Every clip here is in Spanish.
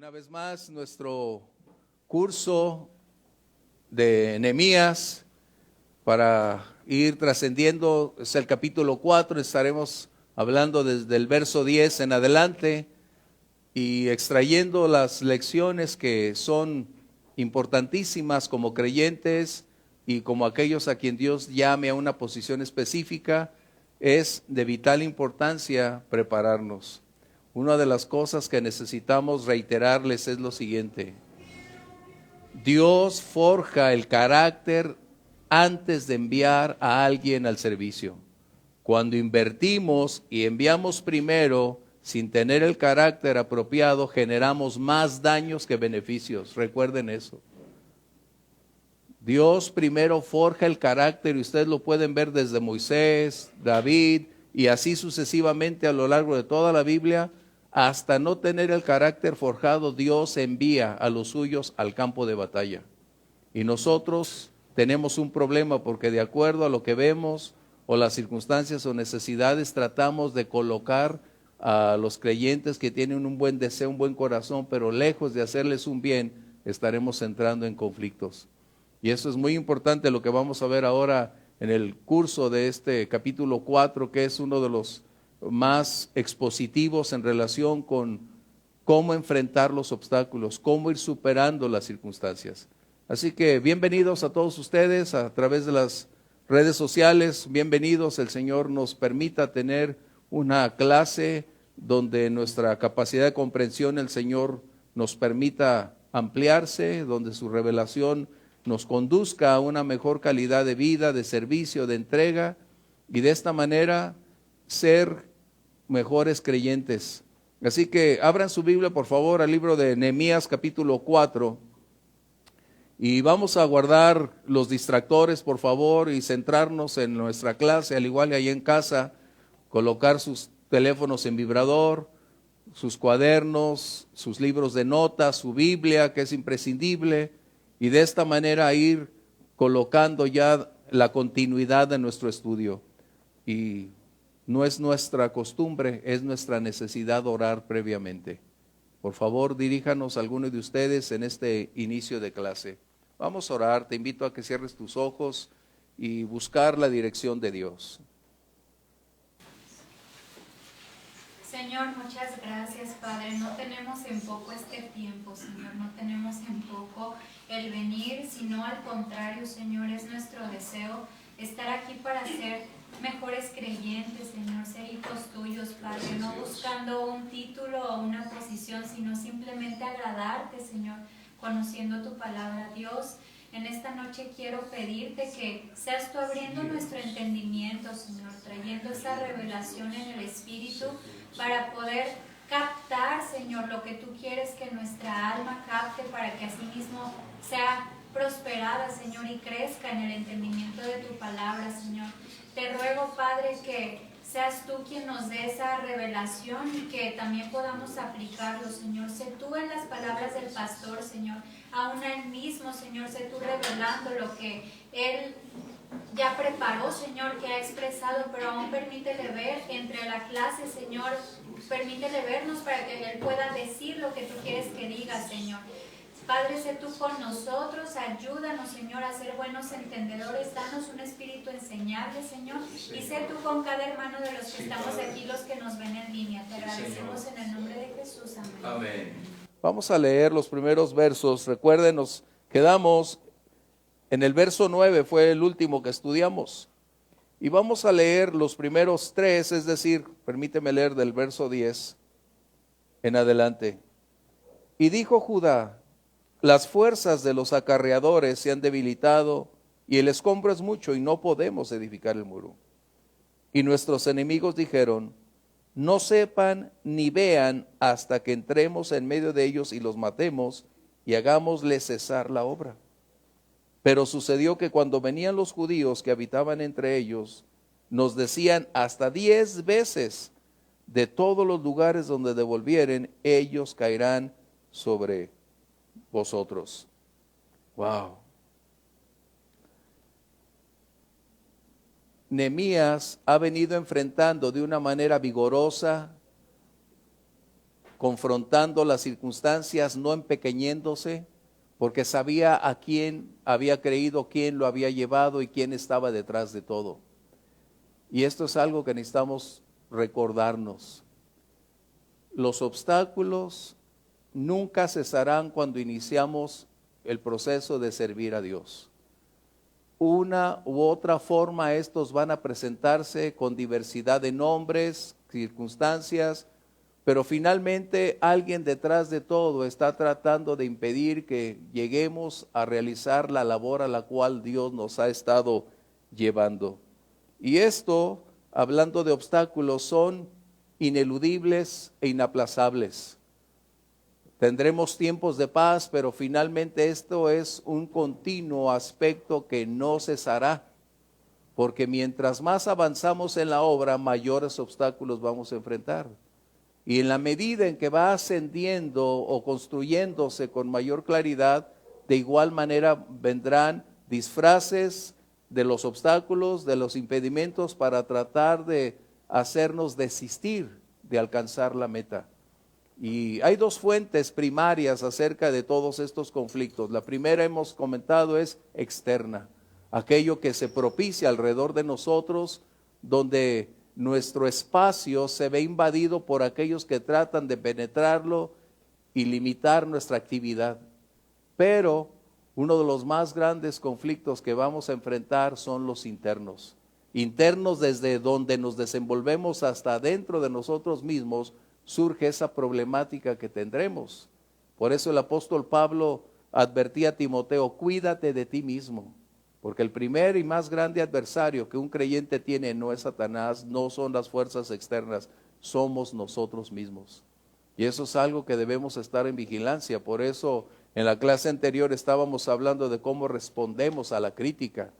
Una vez más, nuestro curso de Nehemías para ir trascendiendo es el capítulo 4. Estaremos hablando desde el verso 10 en adelante y extrayendo las lecciones que son importantísimas como creyentes y como aquellos a quien Dios llame a una posición específica. Es de vital importancia prepararnos. Una de las cosas que necesitamos reiterarles es lo siguiente: Dios forja el carácter antes de enviar a alguien al servicio. Cuando invertimos y enviamos primero sin tener el carácter apropiado, generamos más daños que beneficios. Recuerden eso. Dios primero forja el carácter y ustedes lo pueden ver desde Moisés, David y así sucesivamente a lo largo de toda la Biblia. Hasta no tener el carácter forjado, Dios envía a los suyos al campo de batalla. Y nosotros tenemos un problema porque de acuerdo a lo que vemos o las circunstancias o necesidades, tratamos de colocar a los creyentes que tienen un buen deseo, un buen corazón, pero lejos de hacerles un bien, estaremos entrando en conflictos. Y eso es muy importante lo que vamos a ver ahora en el curso de este capítulo 4, que es uno de los más expositivos en relación con cómo enfrentar los obstáculos, cómo ir superando las circunstancias. Así que bienvenidos a todos ustedes a través de las redes sociales, bienvenidos. El Señor nos permita tener una clase donde nuestra capacidad de comprensión, el Señor nos permita ampliarse, donde su revelación nos conduzca a una mejor calidad de vida, de servicio, de entrega, y de esta manera ser mejores creyentes. Así que abran su Biblia por favor al libro de Nehemías capítulo 4 y vamos a guardar los distractores por favor y centrarnos en nuestra clase, al igual que ahí en casa, colocar sus teléfonos en vibrador, sus cuadernos, sus libros de notas, su Biblia que es imprescindible, y de esta manera ir colocando ya la continuidad de nuestro estudio. Y no es nuestra costumbre, es nuestra necesidad orar previamente. Por favor, diríjanos a alguno de ustedes en este inicio de clase. Vamos a orar, te invito a que cierres tus ojos y buscar la dirección de Dios. Señor, muchas gracias, Padre. No tenemos en poco este tiempo, Señor. No tenemos en poco el venir, sino al contrario, Señor, es nuestro deseo estar aquí para ser mejores creyentes, Señor, ser hijos tuyos, Padre, no buscando un título o una posición, sino simplemente agradarte, Señor, conociendo tu palabra, Dios. En esta noche quiero pedirte que seas tú abriendo nuestro entendimiento, Señor, trayendo esa revelación en el Espíritu para poder captar, Señor, lo que tú quieres que nuestra alma capte para que así mismo sea prosperada, Señor, y crezca en el entendimiento de tu palabra, Señor. Te ruego, Padre, que seas tú quien nos dé esa revelación y que también podamos aplicarlo, Señor. Sé tú en las palabras del pastor, Señor, aún a él mismo, Señor, sé tú revelando lo que él ya preparó, Señor, que ha expresado, pero aún permítele ver entre la clase, Señor, permítele vernos para que él pueda decir lo que tú quieres que diga, Señor. Padre, sé tú con nosotros, ayúdanos, Señor, a ser buenos entendedores, danos un espíritu enseñable, Señor, y sé tú con cada hermano de los que estamos aquí, los que nos ven en línea. Te agradecemos en el nombre de Jesús. Amén. Amén. Vamos a leer los primeros versos. Recuerden, nos quedamos en el verso 9, fue el último que estudiamos. Y vamos a leer los primeros 3, es decir, permíteme leer del verso 10 en adelante. Y dijo Judá: las fuerzas de los acarreadores se han debilitado y el escombro es mucho y no podemos edificar el muro. Y nuestros enemigos dijeron: no sepan ni vean hasta que entremos en medio de ellos y los matemos y hagámosle cesar la obra. Pero sucedió que cuando venían los judíos que habitaban entre ellos, nos decían hasta 10 veces: de todos los lugares donde devolvieren, ellos caerán sobre vosotros. Wow. Nehemías ha venido enfrentando de una manera vigorosa confrontando las circunstancias, no empequeñéndose, porque sabía a quién había creído, quién lo había llevado y quién estaba detrás de todo. Y esto es algo que necesitamos recordarnos. Los obstáculos nunca cesarán cuando iniciamos el proceso de servir a Dios. Una u otra forma estos van a presentarse con diversidad de nombres, circunstancias, pero finalmente alguien detrás de todo está tratando de impedir que lleguemos a realizar la labor a la cual Dios nos ha estado llevando. Y esto, hablando de obstáculos, son ineludibles e inaplazables. Tendremos tiempos de paz, pero finalmente esto es un continuo aspecto que no cesará, porque mientras más avanzamos en la obra, mayores obstáculos vamos a enfrentar. Y en la medida en que va ascendiendo o construyéndose con mayor claridad, de igual manera vendrán disfraces de los obstáculos, de los impedimentos para tratar de hacernos desistir de alcanzar la meta. Y hay dos fuentes primarias acerca de todos estos conflictos. La primera, hemos comentado, es externa, aquello que se propicia alrededor de nosotros, donde nuestro espacio se ve invadido por aquellos que tratan de penetrarlo y limitar nuestra actividad. Pero uno de los más grandes conflictos que vamos a enfrentar son los internos. Internos, desde donde nos desenvolvemos hasta dentro de nosotros mismos, surge esa problemática que tendremos. Por eso el apóstol Pablo advertía a Timoteo: cuídate de ti mismo, porque el primer y más grande adversario que un creyente tiene no es Satanás, no son las fuerzas externas, somos nosotros mismos. Y eso es algo que debemos estar en vigilancia. Por eso en la clase anterior estábamos hablando de cómo respondemos a la crítica,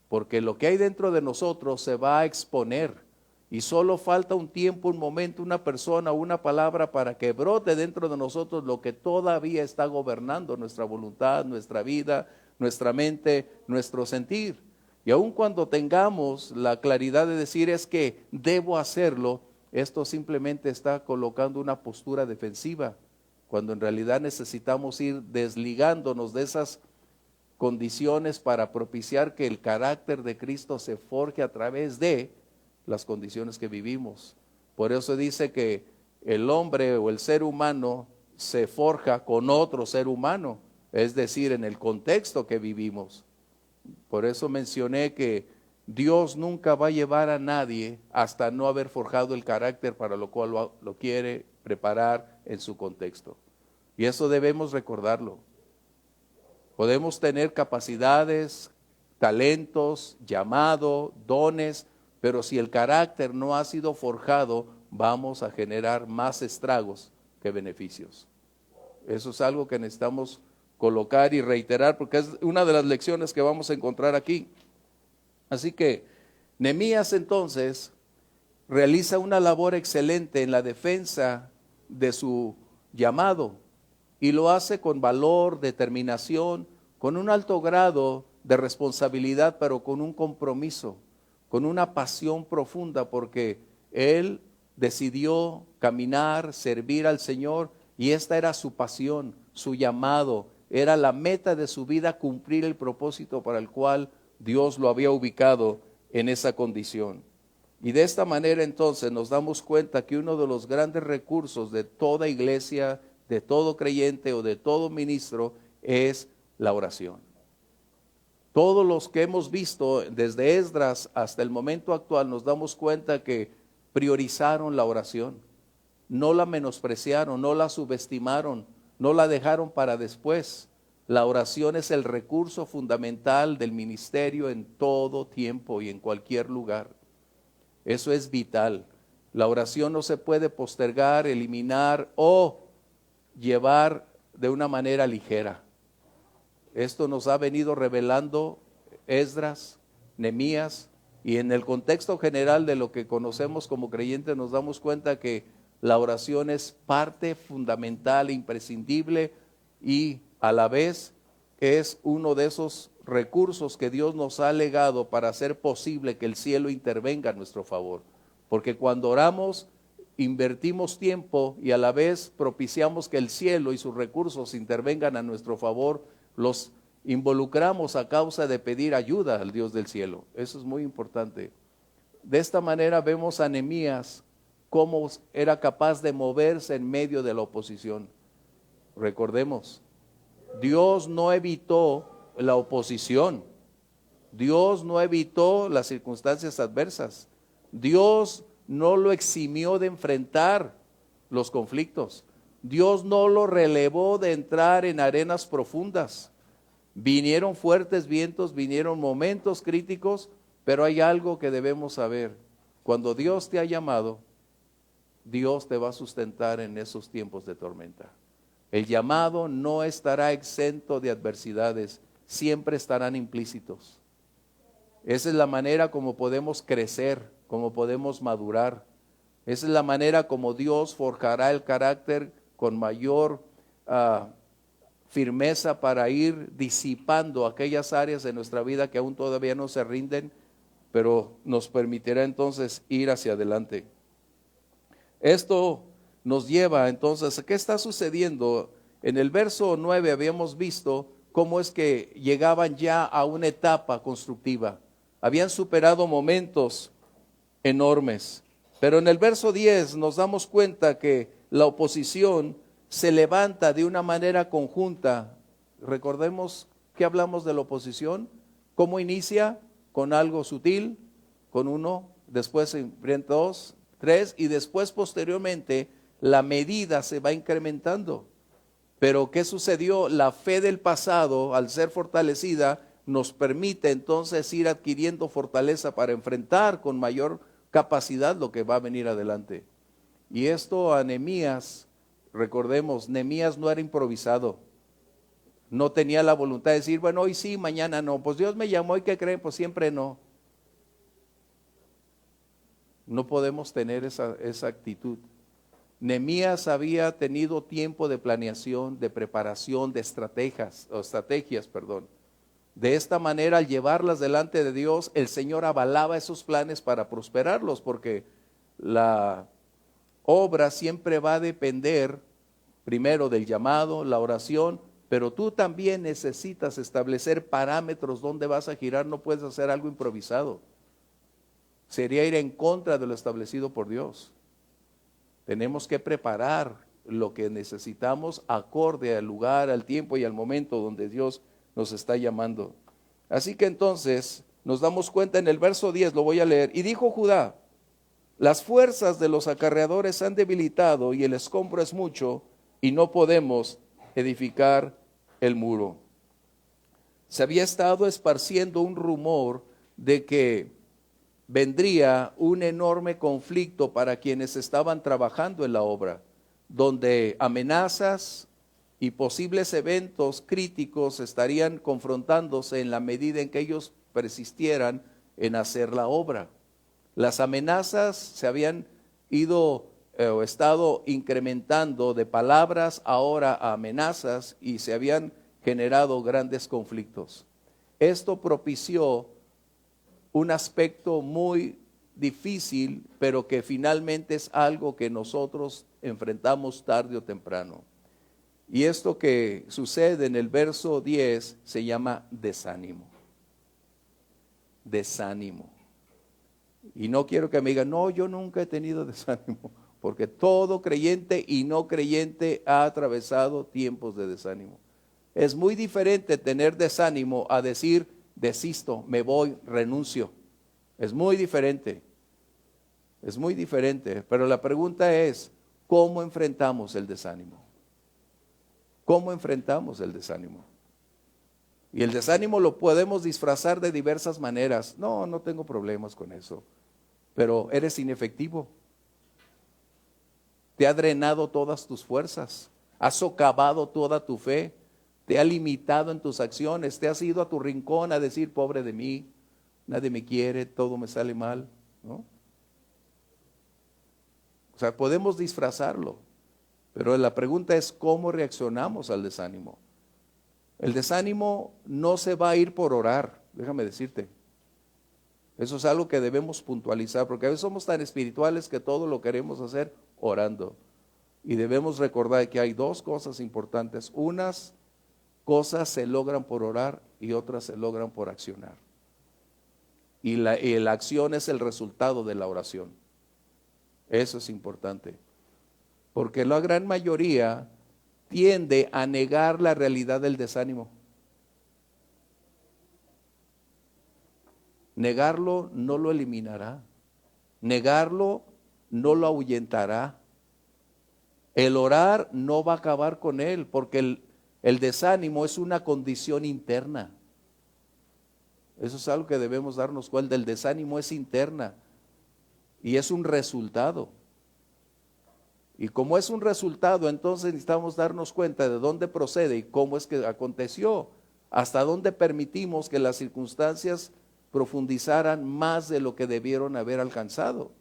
porque lo que hay dentro de nosotros se va a exponer. Y solo falta un tiempo, un momento, una persona, una palabra para que brote dentro de nosotros lo que todavía está gobernando nuestra voluntad, nuestra vida, nuestra mente, nuestro sentir. Y aun cuando tengamos la claridad de decir es que debo hacerlo, esto simplemente está colocando una postura defensiva, cuando en realidad necesitamos ir desligándonos de esas condiciones para propiciar que el carácter de Cristo se forje a través de las condiciones que vivimos. Por eso dice que el hombre o el ser humano se forja con otro ser humano, es decir, en el contexto que vivimos. Por eso mencioné que Dios nunca va a llevar a nadie hasta no haber forjado el carácter para lo cual lo quiere preparar en su contexto. Y eso debemos recordarlo. Podemos tener capacidades, talentos, llamado, dones, pero si el carácter no ha sido forjado, vamos a generar más estragos que beneficios. Eso es algo que necesitamos colocar y reiterar, porque es una de las lecciones que vamos a encontrar aquí. Así que Nehemías entonces realiza una labor excelente en la defensa de su llamado, y lo hace con valor, determinación, con un alto grado de responsabilidad, pero con un compromiso, con una pasión profunda, porque él decidió caminar, servir al Señor, y esta era su pasión, su llamado, era la meta de su vida, cumplir el propósito para el cual Dios lo había ubicado en esa condición. Y de esta manera entonces nos damos cuenta que uno de los grandes recursos de toda iglesia, de todo creyente o de todo ministro es la oración. Todos los que hemos visto desde Esdras hasta el momento actual nos damos cuenta que priorizaron la oración, no la menospreciaron, no la subestimaron, no la dejaron para después. La oración es el recurso fundamental del ministerio en todo tiempo y en cualquier lugar. Eso es vital. La oración no se puede postergar, eliminar o llevar de una manera ligera. Esto nos ha venido revelando Esdras, Nehemías, y en el contexto general de lo que conocemos como creyentes nos damos cuenta que la oración es parte fundamental, imprescindible, y a la vez es uno de esos recursos que Dios nos ha legado para hacer posible que el cielo intervenga a nuestro favor. Porque cuando oramos invertimos tiempo y a la vez propiciamos que el cielo y sus recursos intervengan a nuestro favor, los involucramos a causa de pedir ayuda al Dios del cielo. Eso es muy importante. De esta manera vemos a Nehemías cómo era capaz de moverse en medio de la oposición. Recordemos, Dios no evitó la oposición. Dios no evitó las circunstancias adversas. Dios no lo eximió de enfrentar los conflictos. Dios no lo relevó de entrar en arenas profundas. Vinieron fuertes vientos, vinieron momentos críticos, pero hay algo que debemos saber. Cuando Dios te ha llamado, Dios te va a sustentar en esos tiempos de tormenta. El llamado no estará exento de adversidades, siempre estarán implícitos. Esa es la manera como podemos crecer, como podemos madurar. Esa es la manera como Dios forjará el carácter con mayor firmeza para ir disipando aquellas áreas de nuestra vida que aún todavía no se rinden, pero nos permitirá entonces ir hacia adelante. Esto nos lleva entonces, ¿qué está sucediendo? En el verso 9 habíamos visto cómo es que llegaban ya a una etapa constructiva. Habían superado momentos enormes. Pero en el verso 10 nos damos cuenta que la oposición se levanta de una manera conjunta. Recordemos que hablamos de la oposición. ¿Cómo inicia? Con algo sutil, con uno, después se enfrenta dos, tres, y después posteriormente la medida se va incrementando. Pero ¿qué sucedió? La fe del pasado, al ser fortalecida, nos permite entonces ir adquiriendo fortaleza para enfrentar con mayor capacidad lo que va a venir adelante. Y esto a Nehemías, recordemos, Nehemías no era improvisado. No tenía la voluntad de decir, bueno, hoy sí, mañana no. Pues Dios me llamó y ¿qué creen? Pues siempre no. No podemos tener esa actitud. Nehemías había tenido tiempo de planeación, de preparación, de estrategias. De esta manera, al llevarlas delante de Dios, el Señor avalaba esos planes para prosperarlos, porque la obra siempre va a depender primero del llamado, la oración, pero tú también necesitas establecer parámetros donde vas a girar. No puedes hacer algo improvisado. Sería ir en contra de lo establecido por Dios. Tenemos que preparar lo que necesitamos acorde al lugar, al tiempo y al momento donde Dios nos está llamando. Así que entonces nos damos cuenta en el verso 10, lo voy a leer. Y dijo Judá: las fuerzas de los acarreadores se han debilitado y el escombro es mucho y no podemos edificar el muro. Se había estado esparciendo un rumor de que vendría un enorme conflicto para quienes estaban trabajando en la obra, donde amenazas y posibles eventos críticos estarían confrontándose en la medida en que ellos persistieran en hacer la obra. Las amenazas se habían ido o estado incrementando de palabras ahora a amenazas y se habían generado grandes conflictos. Esto propició un aspecto muy difícil, pero que finalmente es algo que nosotros enfrentamos tarde o temprano. Y esto que sucede en el verso 10 se llama desánimo. Desánimo. Y no quiero que me digan, no, yo nunca he tenido desánimo, porque todo creyente y no creyente ha atravesado tiempos de desánimo. Es muy diferente tener desánimo a decir, desisto, me voy, renuncio. Es muy diferente. Es muy diferente. Pero la pregunta es, ¿cómo enfrentamos el desánimo? ¿Cómo enfrentamos el desánimo? Y el desánimo lo podemos disfrazar de diversas maneras. No, no tengo problemas con eso. Pero eres inefectivo. Te ha drenado todas tus fuerzas. Has socavado toda tu fe. Te ha limitado en tus acciones. Te has ido a tu rincón a decir, pobre de mí, nadie me quiere, todo me sale mal, ¿no? O sea, podemos disfrazarlo. Pero la pregunta es, ¿cómo reaccionamos al desánimo? El desánimo no se va a ir por orar, déjame decirte. Eso es algo que debemos puntualizar, porque a veces somos tan espirituales que todo lo queremos hacer orando. Y debemos recordar que hay dos cosas importantes. Unas cosas se logran por orar y otras se logran por accionar. Y la acción es el resultado de la oración. Eso es importante. Porque la gran mayoría tiende a negar la realidad del desánimo. Negarlo no lo eliminará. Negarlo no lo ahuyentará. El orar no va a acabar con él, porque el desánimo es una condición interna. Eso es algo que debemos darnos cuenta. El desánimo es interna y es un resultado. Y como es un resultado, entonces necesitamos darnos cuenta de dónde procede y cómo es que aconteció. Hasta dónde permitimos que las circunstancias profundizaran más de lo que debieron haber alcanzado.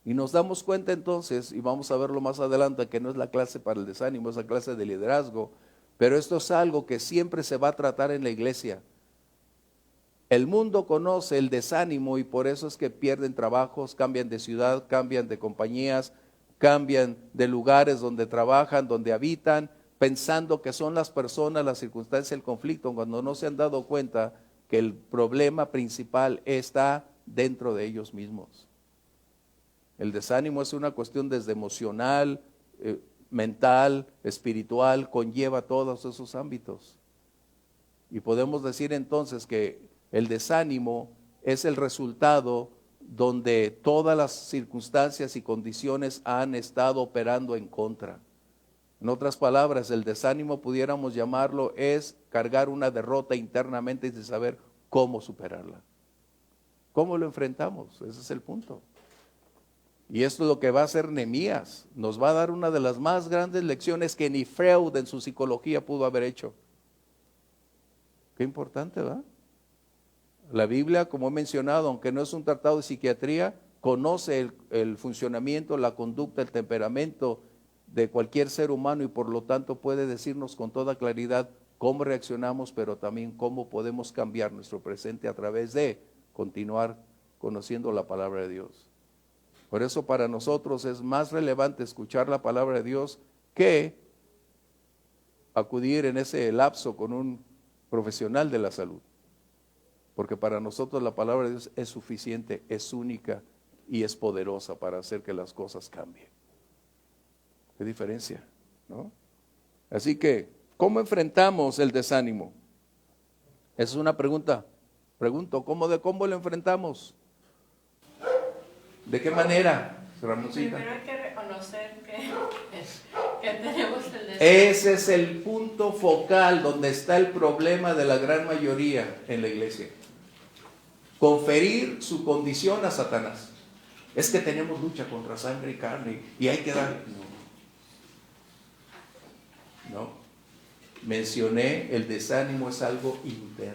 Y nos damos cuenta entonces, y vamos a verlo más adelante, que no es la clase para el desánimo, es la clase de liderazgo, pero esto es algo que siempre se va a tratar en la iglesia. El mundo conoce el desánimo y por eso es que pierden trabajos, cambian de ciudad, cambian de compañías, cambian de lugares donde trabajan, donde habitan, pensando que son las personas, las circunstancias, el conflicto, cuando no se han dado cuenta que el problema principal está dentro de ellos mismos. El desánimo es una cuestión desde emocional, mental, espiritual, conlleva todos esos ámbitos. Y podemos decir entonces que el desánimo es el resultado donde todas las circunstancias y condiciones han estado operando en contra. En otras palabras, el desánimo, pudiéramos llamarlo, es cargar una derrota internamente y de saber cómo superarla. ¿Cómo lo enfrentamos? Ese es el punto. Y esto es lo que va a hacer Nehemías. Nos va a dar una de las más grandes lecciones que ni Freud en su psicología pudo haber hecho. Qué importante, ¿verdad? La Biblia, como he mencionado, aunque no es un tratado de psiquiatría, conoce el funcionamiento, la conducta, el temperamento de cualquier ser humano y por lo tanto puede decirnos con toda claridad cómo reaccionamos, pero también cómo podemos cambiar nuestro presente a través de continuar conociendo la palabra de Dios. Por eso para nosotros es más relevante escuchar la palabra de Dios que acudir en ese lapso con un profesional de la salud. Porque para nosotros la palabra de Dios es suficiente, es única y es poderosa para hacer que las cosas cambien. ¿Qué diferencia? ¿No? Así que, ¿cómo enfrentamos el desánimo? Esa es una pregunta. Pregunto, ¿cómo lo enfrentamos? ¿De qué manera, Ramoncita? Primero hay que reconocer que tenemos el deseo. Ese es el punto focal donde está el problema de la gran mayoría en la iglesia. Conferir su condición a Satanás. Es que tenemos lucha contra sangre y carne y hay que dar. No. Mencioné, el desánimo es algo interno.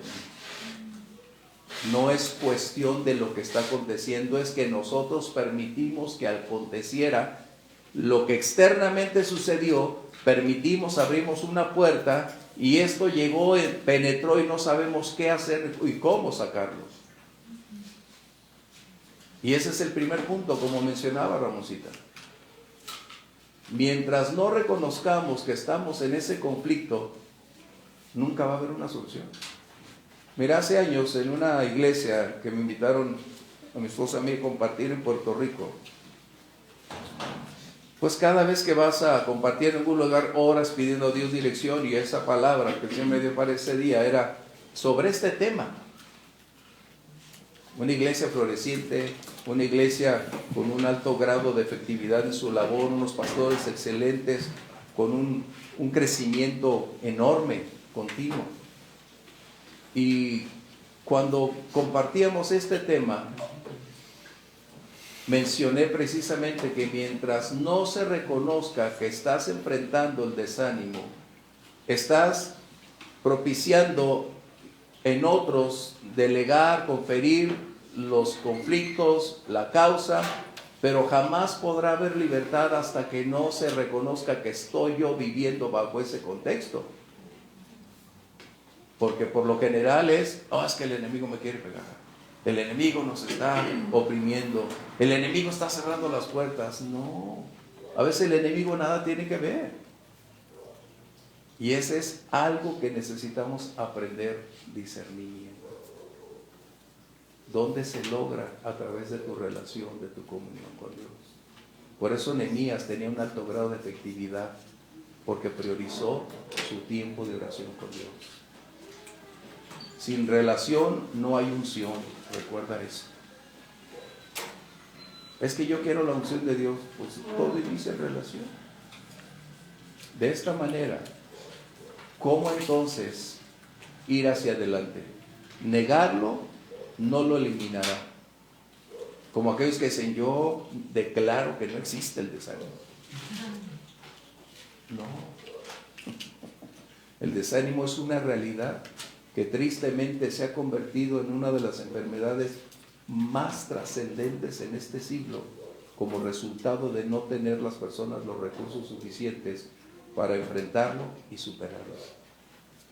No es cuestión de lo que está aconteciendo, es que nosotros permitimos que aconteciera lo que externamente sucedió, abrimos una puerta y esto llegó, penetró y no sabemos qué hacer y cómo sacarlos. Y ese es el primer punto, como mencionaba Ramoncita. Mientras no reconozcamos que estamos en ese conflicto, nunca va a haber una solución. Mira, hace años en una iglesia que me invitaron a mi esposa y a mí a compartir en Puerto Rico, pues cada vez que vas a compartir en algún lugar, oras pidiendo a Dios dirección, y esa palabra que el Señor me dio para ese día era sobre este tema. Una iglesia floreciente, una iglesia con un alto grado de efectividad en su labor, unos pastores excelentes, con un crecimiento enorme, continuo. Y cuando compartíamos este tema, mencioné precisamente que mientras no se reconozca que estás enfrentando el desánimo, estás propiciando en otros delegar, conferir los conflictos, la causa, pero jamás podrá haber libertad hasta que no se reconozca que estoy yo viviendo bajo ese contexto. Porque por lo general es que el enemigo me quiere pegar. El enemigo nos está oprimiendo. El enemigo está cerrando las puertas. No. A veces el enemigo nada tiene que ver. Y ese es algo que necesitamos aprender, discernimiento. ¿Dónde se logra? A través de tu relación, de tu comunión con Dios. Por eso Nehemías tenía un alto grado de efectividad, porque priorizó su tiempo de oración con Dios. Sin relación no hay unción, recuerda eso. Es que yo quiero la unción de Dios, pues todo inicia en relación. De esta manera, ¿cómo entonces ir hacia adelante? Negarlo no lo eliminará. Como aquellos que dicen, yo declaro que no existe el desánimo. No. El desánimo es una realidad que tristemente se ha convertido en una de las enfermedades más trascendentes en este siglo, como resultado de no tener las personas los recursos suficientes para enfrentarlo y superarlo.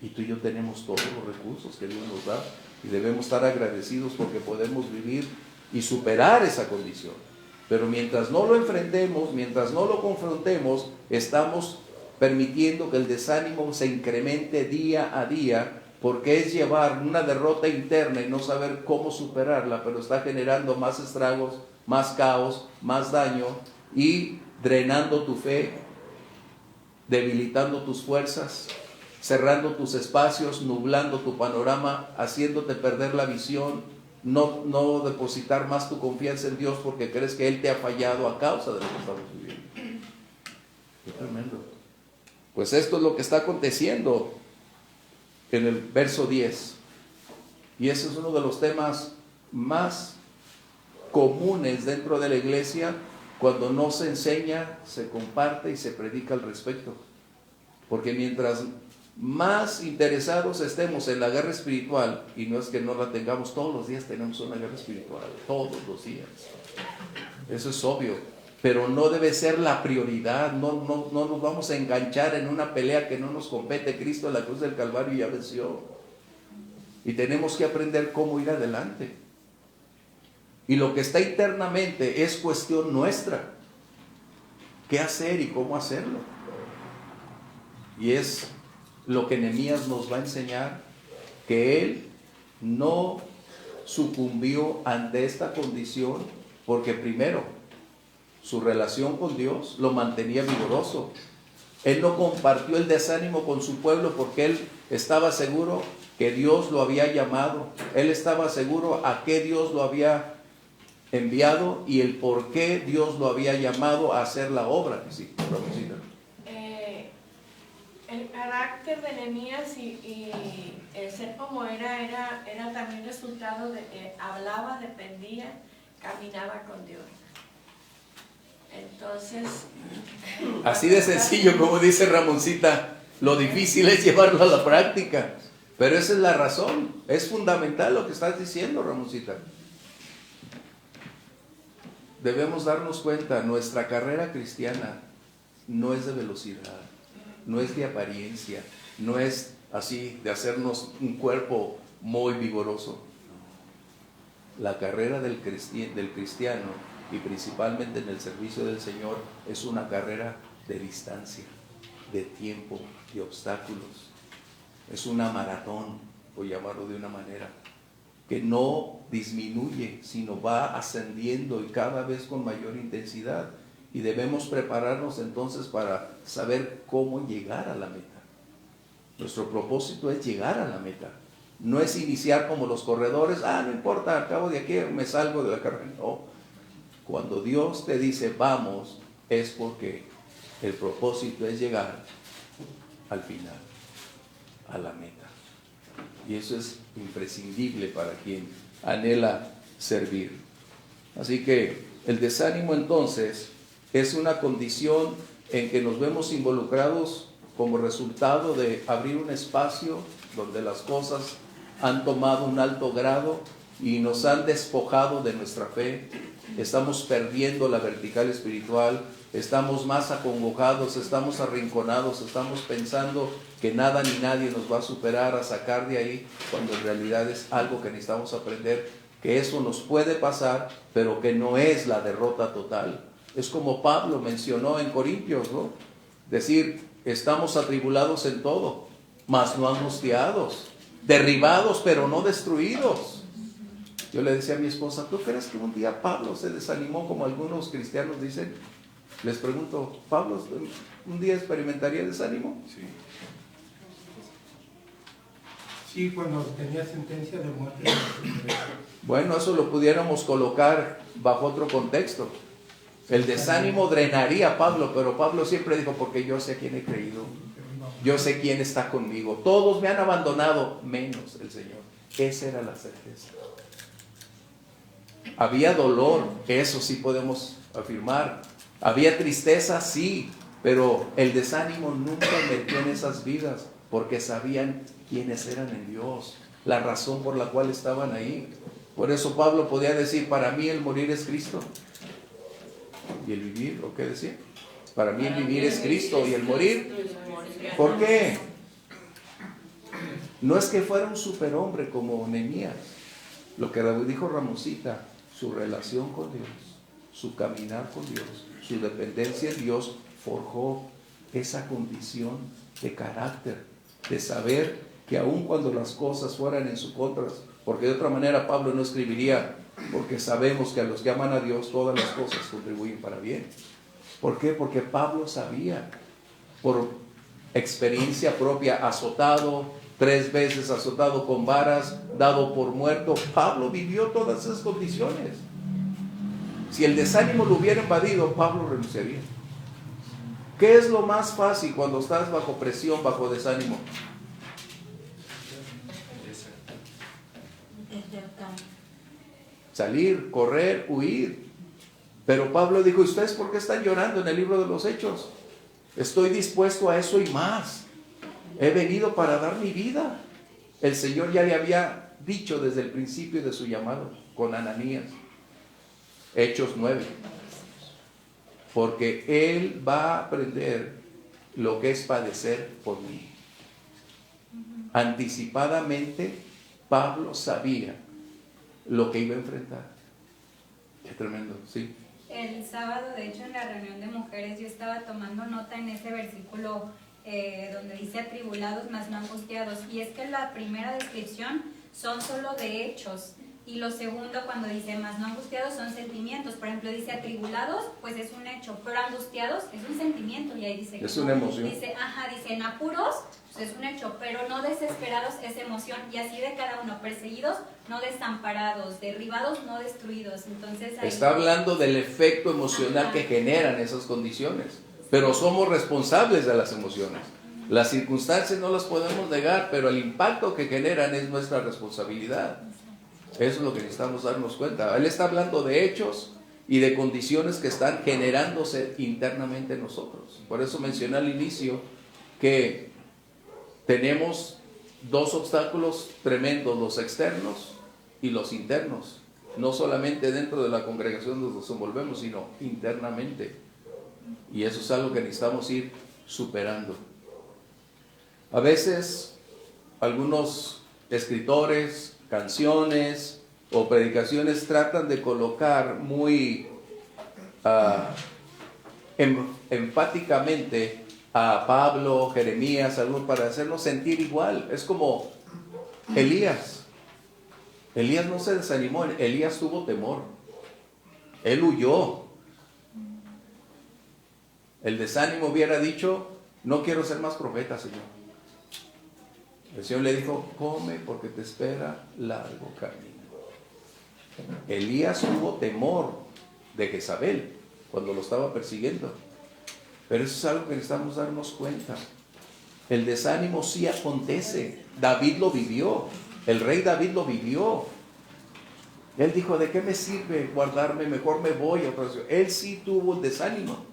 Y tú y yo tenemos todos los recursos que Dios nos da y debemos estar agradecidos porque podemos vivir y superar esa condición. Pero mientras no lo enfrentemos, mientras no lo confrontemos, estamos permitiendo que el desánimo se incremente día a día, porque es llevar una derrota interna y no saber cómo superarla, pero está generando más estragos, más caos, más daño y drenando tu fe, debilitando tus fuerzas, cerrando tus espacios, nublando tu panorama, haciéndote perder la visión, no depositar más tu confianza en Dios porque crees que Él te ha fallado a causa de lo que estamos viviendo. Qué tremendo. Pues esto es lo que está aconteciendo en el verso 10. Y ese es uno de los temas más comunes dentro de la iglesia cuando no se enseña, se comparte y se predica al respecto. Porque mientras más interesados estemos en la guerra espiritual, y no es que no la tengamos, todos los días tenemos una guerra espiritual, todos los días. Eso es obvio, pero no debe ser la prioridad. No nos vamos a enganchar en una pelea que no nos compete. Cristo en la cruz del Calvario ya venció. Y tenemos que aprender cómo ir adelante. Y lo que está internamente es cuestión nuestra. ¿Qué hacer y cómo hacerlo? Y es lo que Nehemías nos va a enseñar, que él no sucumbió ante esta condición porque primero su relación con Dios lo mantenía vigoroso. Él no compartió el desánimo con su pueblo porque él estaba seguro que Dios lo había llamado. Él estaba seguro a qué Dios lo había enviado y el por qué Dios lo había llamado a hacer la obra. Sí, el carácter de Nehemías y el ser como era también resultado de que hablaba, dependía, caminaba con Dios. Entonces, así de sencillo, como dice Ramoncita, lo difícil es llevarlo a la práctica. Pero esa es la razón, es fundamental lo que estás diciendo, Ramoncita. Debemos darnos cuenta, nuestra carrera cristiana no es de velocidad, no es de apariencia, no es así de hacernos un cuerpo muy vigoroso. La carrera del cristiano, y principalmente en el servicio del Señor, es una carrera de distancia, de tiempo, de obstáculos. Es una maratón, por llamarlo de una manera, que no disminuye, sino va ascendiendo y cada vez con mayor intensidad. Y debemos prepararnos entonces para saber cómo llegar a la meta. Nuestro propósito es llegar a la meta. No es iniciar como los corredores, no importa, al cabo de aquí me salgo de la carrera. No. Cuando Dios te dice vamos, es porque el propósito es llegar al final, a la meta. Y eso es imprescindible para quien anhela servir. Así que el desánimo entonces es una condición en que nos vemos involucrados como resultado de abrir un espacio donde las cosas han tomado un alto grado y nos han despojado de nuestra fe. Estamos perdiendo la vertical espiritual, estamos más acongojados, estamos arrinconados, estamos pensando que nada ni nadie nos va a superar, a sacar de ahí, cuando en realidad es algo que necesitamos aprender que eso nos puede pasar, pero que no es la derrota total. Es como Pablo mencionó en Corintios, ¿no? Decir, estamos atribulados en todo, mas no angustiados, derribados pero no destruidos. Yo le decía a mi esposa, ¿tú crees que un día Pablo se desanimó como algunos cristianos dicen? Les pregunto, ¿Pablo un día experimentaría desánimo? Sí. Sí, cuando tenía sentencia de muerte. Bueno, eso lo pudiéramos colocar bajo otro contexto. El desánimo drenaría a Pablo, pero Pablo siempre dijo, porque yo sé a quién he creído, yo sé quién está conmigo, todos me han abandonado, menos el Señor. Esa era la certeza. Había dolor, eso sí podemos afirmar. Había tristeza, sí, pero el desánimo nunca metió en esas vidas, porque sabían quiénes eran en Dios, la razón por la cual estaban ahí. Por eso Pablo podía decir, para mí el morir es Cristo. ¿Y el vivir? ¿O qué decía? Para mí el vivir es Cristo y el morir. ¿Por qué? No es que fuera un superhombre como Nehemías. Lo que dijo Ramosita, su relación con Dios, su caminar con Dios, su dependencia en Dios, forjó esa condición de carácter, de saber que aun cuando las cosas fueran en su contra, porque de otra manera Pablo no escribiría, porque sabemos que a los que aman a Dios todas las cosas contribuyen para bien. ¿Por qué? Porque Pablo sabía, por experiencia propia, azotado 3 veces, azotado con varas, dado por muerto. Pablo vivió todas esas condiciones. Si el desánimo lo hubiera invadido, Pablo renunciaría. ¿Qué es lo más fácil cuando estás bajo presión, bajo desánimo? Salir, correr, huir. Pero Pablo dijo, ¿ustedes por qué están llorando en el libro de los Hechos? Estoy dispuesto a eso y más. He venido para dar mi vida. El Señor ya le había dicho desde el principio de su llamado con Ananías. Hechos 9. Porque Él va a aprender lo que es padecer por mí. Anticipadamente, Pablo sabía lo que iba a enfrentar. Qué tremendo, sí. El sábado, de hecho, en la reunión de mujeres, yo estaba tomando nota en ese versículo donde dice atribulados, mas no angustiados. Y es que la primera descripción son solo de hechos. Y lo segundo, cuando dice más no angustiados, son sentimientos. Por ejemplo, dice atribulados, pues es un hecho, pero angustiados es un sentimiento. Y ahí dice que es una emoción. Dice en apuros, pues es un hecho, pero no desesperados es emoción. Y así de cada uno, perseguidos, no desamparados, derribados, no destruidos. Entonces ahí está hablando del efecto emocional que generan esas condiciones. Pero somos responsables de las emociones. Las circunstancias no las podemos negar, pero el impacto que generan es nuestra responsabilidad. Eso es lo que necesitamos darnos cuenta. Él está hablando de hechos y de condiciones que están generándose internamente en nosotros. Por eso mencioné al inicio que tenemos 2 obstáculos tremendos, los externos y los internos. No solamente dentro de la congregación donde nos envolvemos, sino internamente. Y eso es algo que necesitamos ir superando. A veces algunos escritores, canciones o predicaciones tratan de colocar muy enfáticamente a Pablo, Jeremías, algunos para hacernos sentir igual. Es como Elías. Elías no se desanimó, Elías tuvo temor. Él huyó. El desánimo hubiera dicho, no quiero ser más profeta, Señor. El Señor le dijo, come porque te espera largo camino. Elías tuvo temor de Jezabel cuando lo estaba persiguiendo. Pero eso es algo que necesitamos darnos cuenta. El desánimo sí acontece. David lo vivió. El rey David lo vivió. Él dijo, ¿de qué me sirve guardarme? Mejor me voy a otra ciudad. Él sí tuvo el desánimo.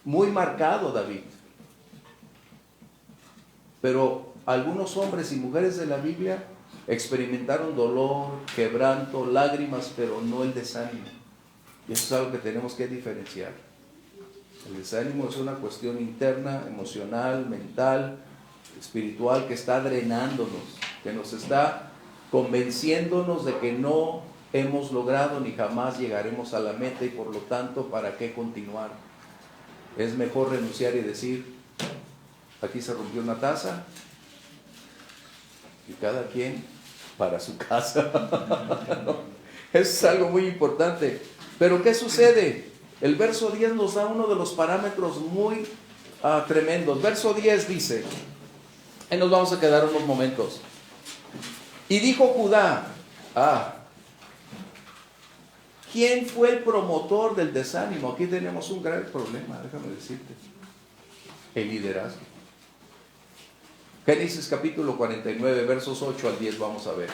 Muy marcado David. Pero algunos hombres y mujeres de la Biblia experimentaron dolor, quebranto, lágrimas, pero no el desánimo. Y eso es algo que tenemos que diferenciar. El desánimo es una cuestión interna, emocional, mental, espiritual, que está drenándonos, que nos está convenciéndonos de que no hemos logrado ni jamás llegaremos a la meta, y por lo tanto, ¿para qué continuar? Es mejor renunciar y decir, aquí se rompió una taza y cada quien para su casa. Eso es algo muy importante. Pero ¿qué sucede? El verso 10 nos da uno de los parámetros muy tremendos. Verso 10 dice, ahí nos vamos a quedar unos momentos. Y dijo Judá, ¿quién fue el promotor del desánimo? Aquí tenemos un gran problema, déjame decirte. El liderazgo. Génesis capítulo 49, versos 8 al 10, vamos a ver.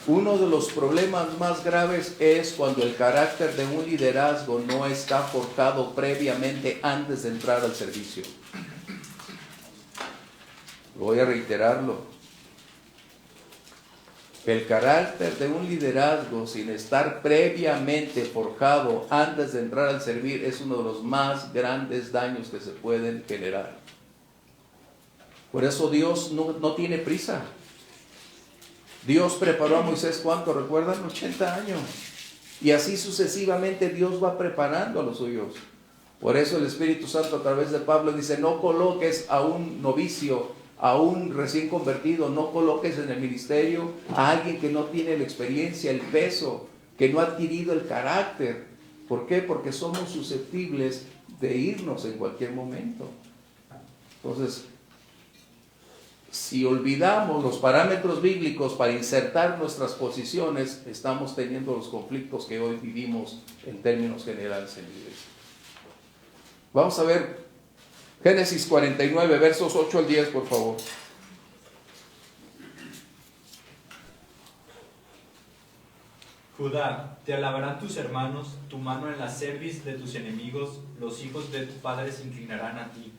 Uno de los problemas más graves es cuando el carácter de un liderazgo no está forjado previamente antes de entrar al servicio. Voy a reiterarlo. El carácter de un liderazgo sin estar previamente forjado antes de entrar al servir es uno de los más grandes daños que se pueden generar. Por eso Dios no tiene prisa. Dios preparó a Moisés, ¿cuánto recuerdan? 80 años. Y así sucesivamente Dios va preparando a los suyos. Por eso el Espíritu Santo a través de Pablo dice, no coloques a un novicio, a un recién convertido, no coloques en el ministerio a alguien que no tiene la experiencia, el peso, que no ha adquirido el carácter. ¿Por qué? Porque somos susceptibles de irnos en cualquier momento. Entonces, si olvidamos los parámetros bíblicos para insertar nuestras posiciones, estamos teniendo los conflictos que hoy vivimos en términos generales en la iglesia. Vamos a ver Génesis 49, versos 8 al 10, por favor. Judá, te alabarán tus hermanos, tu mano en la cerviz de tus enemigos, los hijos de tus padres se inclinarán a ti.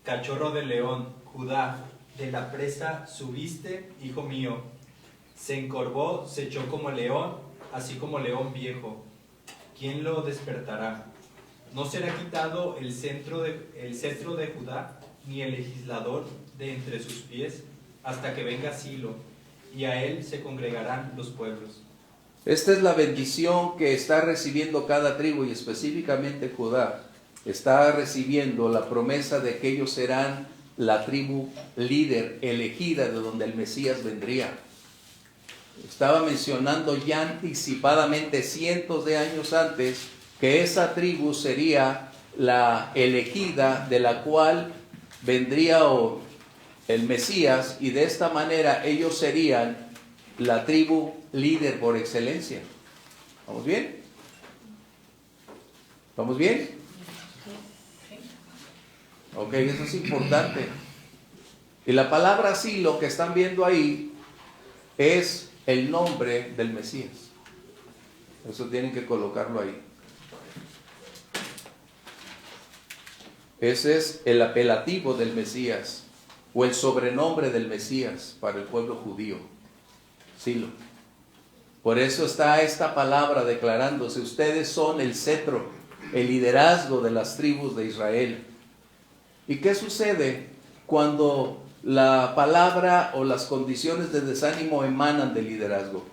Cachorro de león, Judá, de la presa subiste, hijo mío. Se encorvó, se echó como león, así como león viejo. ¿Quién lo despertará? No será quitado el cetro de Judá, ni el legislador de entre sus pies, hasta que venga Silo, y a él se congregarán los pueblos. Esta es la bendición que está recibiendo cada tribu, y específicamente Judá está recibiendo la promesa de que ellos serán la tribu líder elegida de donde el Mesías vendría. Estaba mencionando ya anticipadamente, cientos de años antes, que esa tribu sería la elegida de la cual vendría el Mesías, y de esta manera ellos serían la tribu líder por excelencia. ¿Vamos bien? ¿Vamos bien? Ok, eso es importante. Y la palabra Silo que están viendo ahí es el nombre del Mesías. Eso tienen que colocarlo ahí. Ese es el apelativo del Mesías, o el sobrenombre del Mesías para el pueblo judío. Silo. Por eso está esta palabra declarándose: ustedes son el cetro, el liderazgo de las tribus de Israel. ¿Y qué sucede cuando la palabra o las condiciones de desánimo emanan del liderazgo?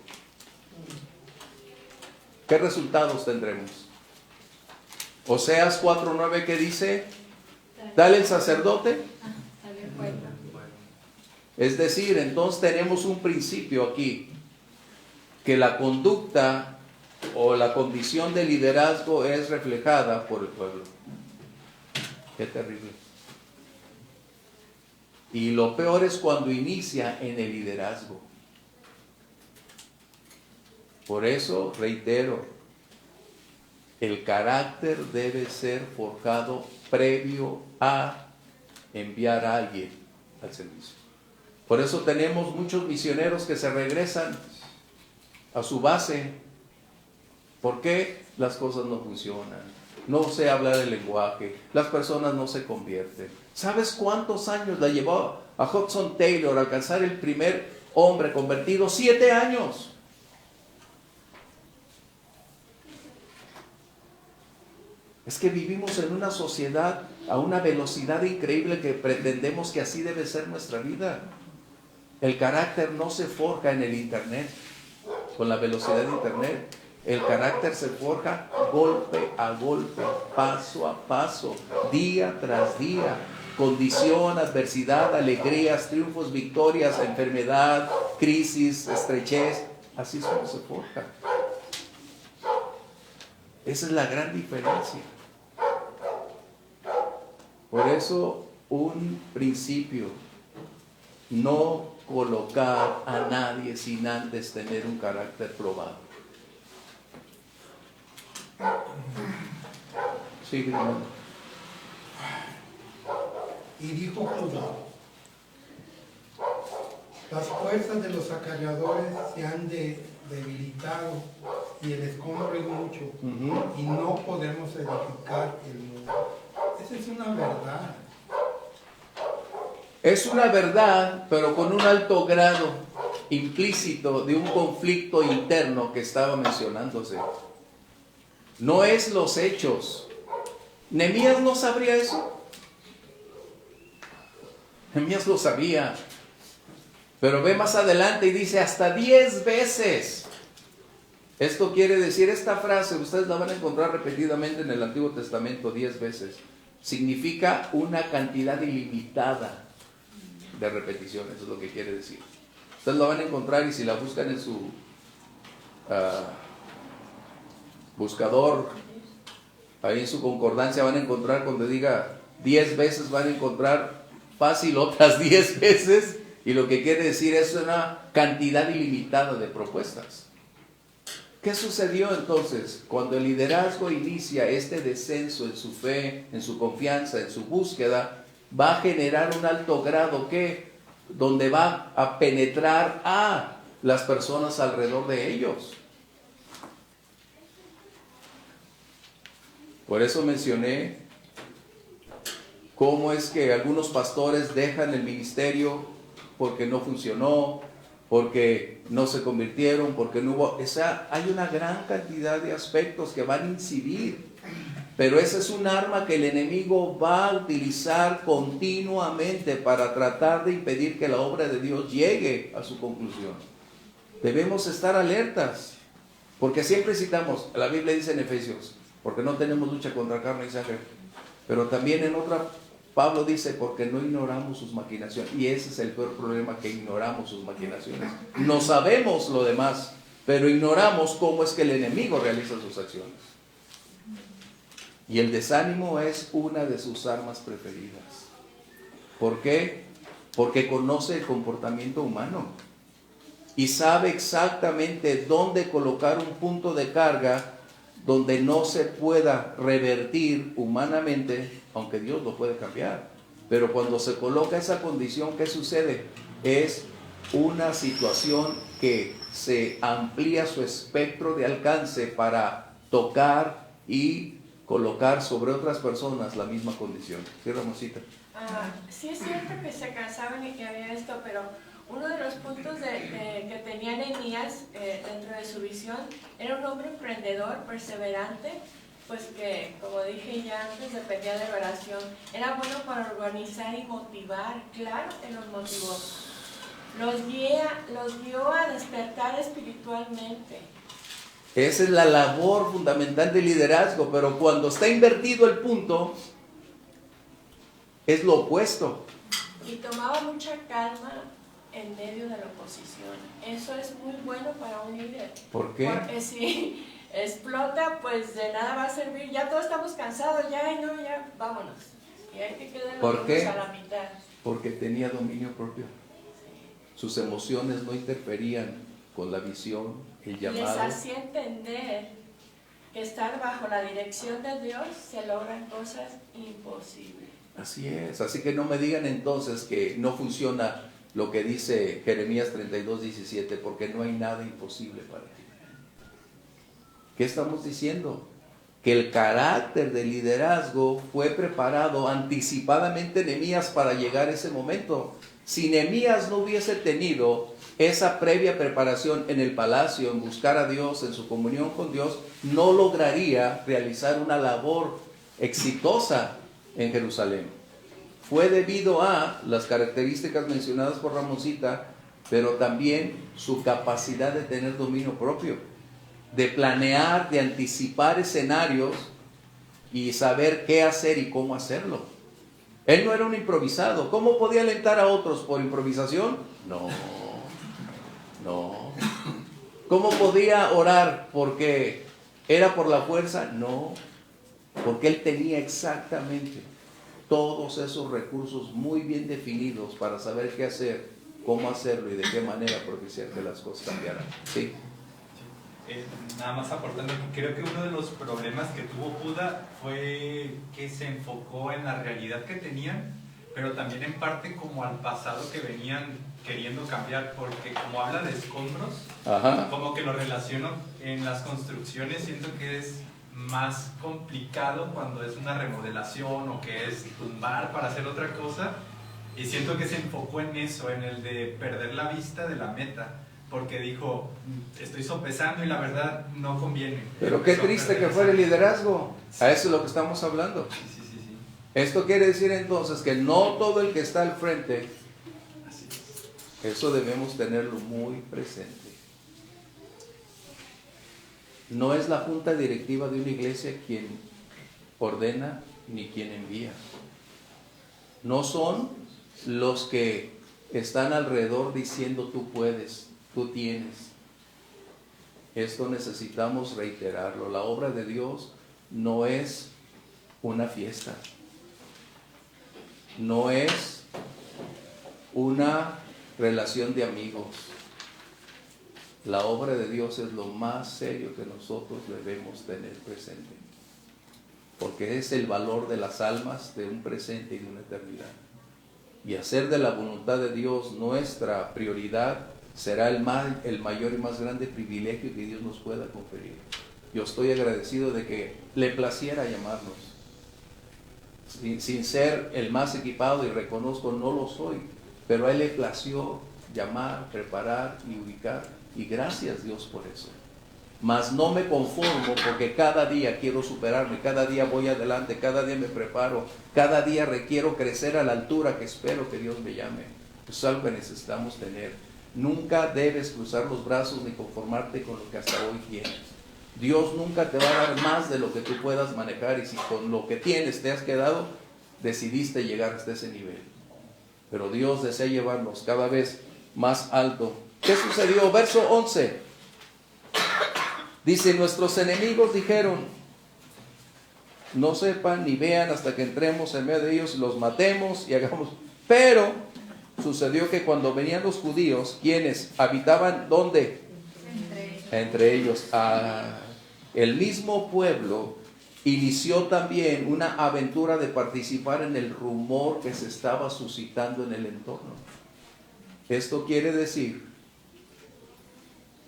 ¿Qué resultados tendremos? Oseas 4:9, ¿qué dice? Dale el sacerdote. Es decir, entonces tenemos un principio aquí, que la conducta o la condición de liderazgo es reflejada por el pueblo. Qué terrible. Y lo peor es cuando inicia en el liderazgo. Por eso, reitero, el carácter debe ser forjado previo a enviar a alguien al servicio. Por eso tenemos muchos misioneros que se regresan a su base. ¿Por qué? Las cosas no funcionan. No sé hablar el lenguaje. Las personas no se convierten. ¿Sabes cuántos años le llevó a Hudson Taylor a alcanzar el primer hombre convertido? 7 años. Es que vivimos en una sociedad a una velocidad increíble que pretendemos que así debe ser nuestra vida. El carácter no se forja en el internet, con la velocidad de internet. El carácter se forja golpe a golpe, paso a paso, día tras día. Condición, adversidad, alegrías, triunfos, victorias, enfermedad, crisis, estrechez. Así es como se forja. Esa es la gran diferencia. Por eso, un principio: no colocar a nadie sin antes tener un carácter probado. Sí, hermano. Y dijo Judá: las fuerzas de los saqueadores se han debilitado y el escombro es mucho, y no podemos edificar el muro. Esa es una verdad. Es una verdad, pero con un alto grado implícito de un conflicto interno que estaba mencionándose. No es los hechos. ¿Nehemías no sabría eso? Nehemías lo sabía. Pero ve más adelante y dice hasta 10 veces. Esto quiere decir, esta frase, ustedes la van a encontrar repetidamente en el Antiguo Testamento 10 veces. Significa una cantidad ilimitada de repeticiones, es lo que quiere decir. Ustedes la van a encontrar y si la buscan en su buscador, ahí en su concordancia van a encontrar, cuando diga 10 veces, van a encontrar fácil otras 10 veces, y lo que quiere decir es una cantidad ilimitada de propuestas. ¿Qué sucedió entonces? Cuando el liderazgo inicia este descenso en su fe, en su confianza, en su búsqueda, va a generar un alto grado que, donde va a penetrar a las personas alrededor de ellos. Por eso mencioné cómo es que algunos pastores dejan el ministerio porque no funcionó, porque no se convirtieron, porque no hubo... hay una gran cantidad de aspectos que van a incidir, pero ese es un arma que el enemigo va a utilizar continuamente para tratar de impedir que la obra de Dios llegue a su conclusión. Debemos estar alertas, porque siempre citamos, la Biblia dice en Efesios, porque no tenemos lucha contra carne y sangre, pero también en otra, Pablo dice, porque no ignoramos sus maquinaciones, y ese es el peor problema, que ignoramos sus maquinaciones. No sabemos lo demás, pero ignoramos cómo es que el enemigo realiza sus acciones. Y el desánimo es una de sus armas preferidas. ¿Por qué? Porque conoce el comportamiento humano y sabe exactamente dónde colocar un punto de carga donde no se pueda revertir humanamente, aunque Dios lo puede cambiar. Pero cuando se coloca esa condición, ¿qué sucede? Es una situación que se amplía su espectro de alcance para tocar y colocar sobre otras personas la misma condición. ¿Sí, Ramosita? Sí es cierto que se cansaban y que había esto, pero uno de los puntos que tenía Nehemías dentro de su visión era un hombre emprendedor, perseverante, pues que, como dije ya antes, dependía de la oración. Era bueno para organizar y motivar, claro que los motivó. Los guió a despertar espiritualmente. Esa es la labor fundamental del liderazgo, pero cuando está invertido el punto, es lo opuesto. Y tomaba mucha calma en medio de la oposición. Eso es muy bueno para un líder. ¿Por qué? Porque si explota, pues de nada va a servir. Ya todos estamos cansados, ya, vámonos. Y hay que quedar ¿Por qué? a la mitad. Porque tenía dominio propio. Sus emociones no interferían con la visión, el llamado. Les hacía entender que estar bajo la dirección de Dios se logran cosas imposibles. Así es. Así que no me digan entonces que no funciona lo que dice Jeremías 32:17, porque no hay nada imposible para ti. ¿Qué estamos diciendo? Que el carácter del liderazgo fue preparado anticipadamente Nehemías para llegar a ese momento. Si Nehemías no hubiese tenido esa previa preparación en el palacio, en buscar a Dios, en su comunión con Dios, no lograría realizar una labor exitosa en Jerusalén. Fue debido a las características mencionadas por Ramosita, pero también su capacidad de tener dominio propio, de planear, de anticipar escenarios y saber qué hacer y cómo hacerlo. Él no era un improvisado. ¿Cómo podía alentar a otros? ¿Por improvisación? No. ¿Cómo podía orar? ¿Porque era por la fuerza? No. Porque él tenía exactamente todos esos recursos muy bien definidos para saber qué hacer, cómo hacerlo y de qué manera propiciar que las cosas cambiaran. Sí. Nada más aportando, creo que uno de los problemas que tuvo Judá fue que se enfocó en la realidad que tenían, pero también en parte como al pasado que venían queriendo cambiar, porque como habla de escombros, como que lo relaciono en las construcciones, siento que es más complicado cuando es una remodelación o que es tumbar para hacer otra cosa, y siento que se enfocó en eso, en el de perder la vista de la meta, porque dijo, estoy sopesando y la verdad no conviene. Pero qué triste que fuera el liderazgo. A eso es lo que estamos hablando. Sí. Esto quiere decir entonces que no todo el que está al frente, eso debemos tenerlo muy presente. No es la junta directiva de una iglesia quien ordena ni quien envía. No son los que están alrededor diciendo tú puedes, tú tienes. Esto necesitamos reiterarlo. La obra de Dios no es una fiesta. No es una relación de amigos. La obra de Dios es lo más serio que nosotros debemos tener presente, porque es el valor de las almas de un presente y de una eternidad. Y hacer de la voluntad de Dios nuestra prioridad será el mayor y más grande privilegio que Dios nos pueda conferir. Yo estoy agradecido de que le placiera llamarnos, sin ser el más equipado, y reconozco no lo soy, pero a Él le plació llamar, preparar y ubicar. Y gracias Dios por eso. Mas no me conformo, porque cada día quiero superarme, cada día voy adelante, cada día me preparo, cada día requiero crecer a la altura que espero que Dios me llame. Eso es algo que necesitamos tener. Nunca debes cruzar los brazos ni conformarte con lo que hasta hoy tienes. Dios nunca te va a dar más de lo que tú puedas manejar, y si con lo que tienes te has quedado, decidiste llegar hasta ese nivel. Pero Dios desea llevarnos cada vez más alto. ¿Qué sucedió? Verso 11. Dice, nuestros enemigos dijeron, no sepan ni vean hasta que entremos en medio de ellos, los matemos y hagamos. Pero sucedió que cuando venían los judíos, quienes habitaban, ¿dónde? Entre ellos. El mismo pueblo inició también una aventura de participar en el rumor que se estaba suscitando en el entorno. Esto quiere decir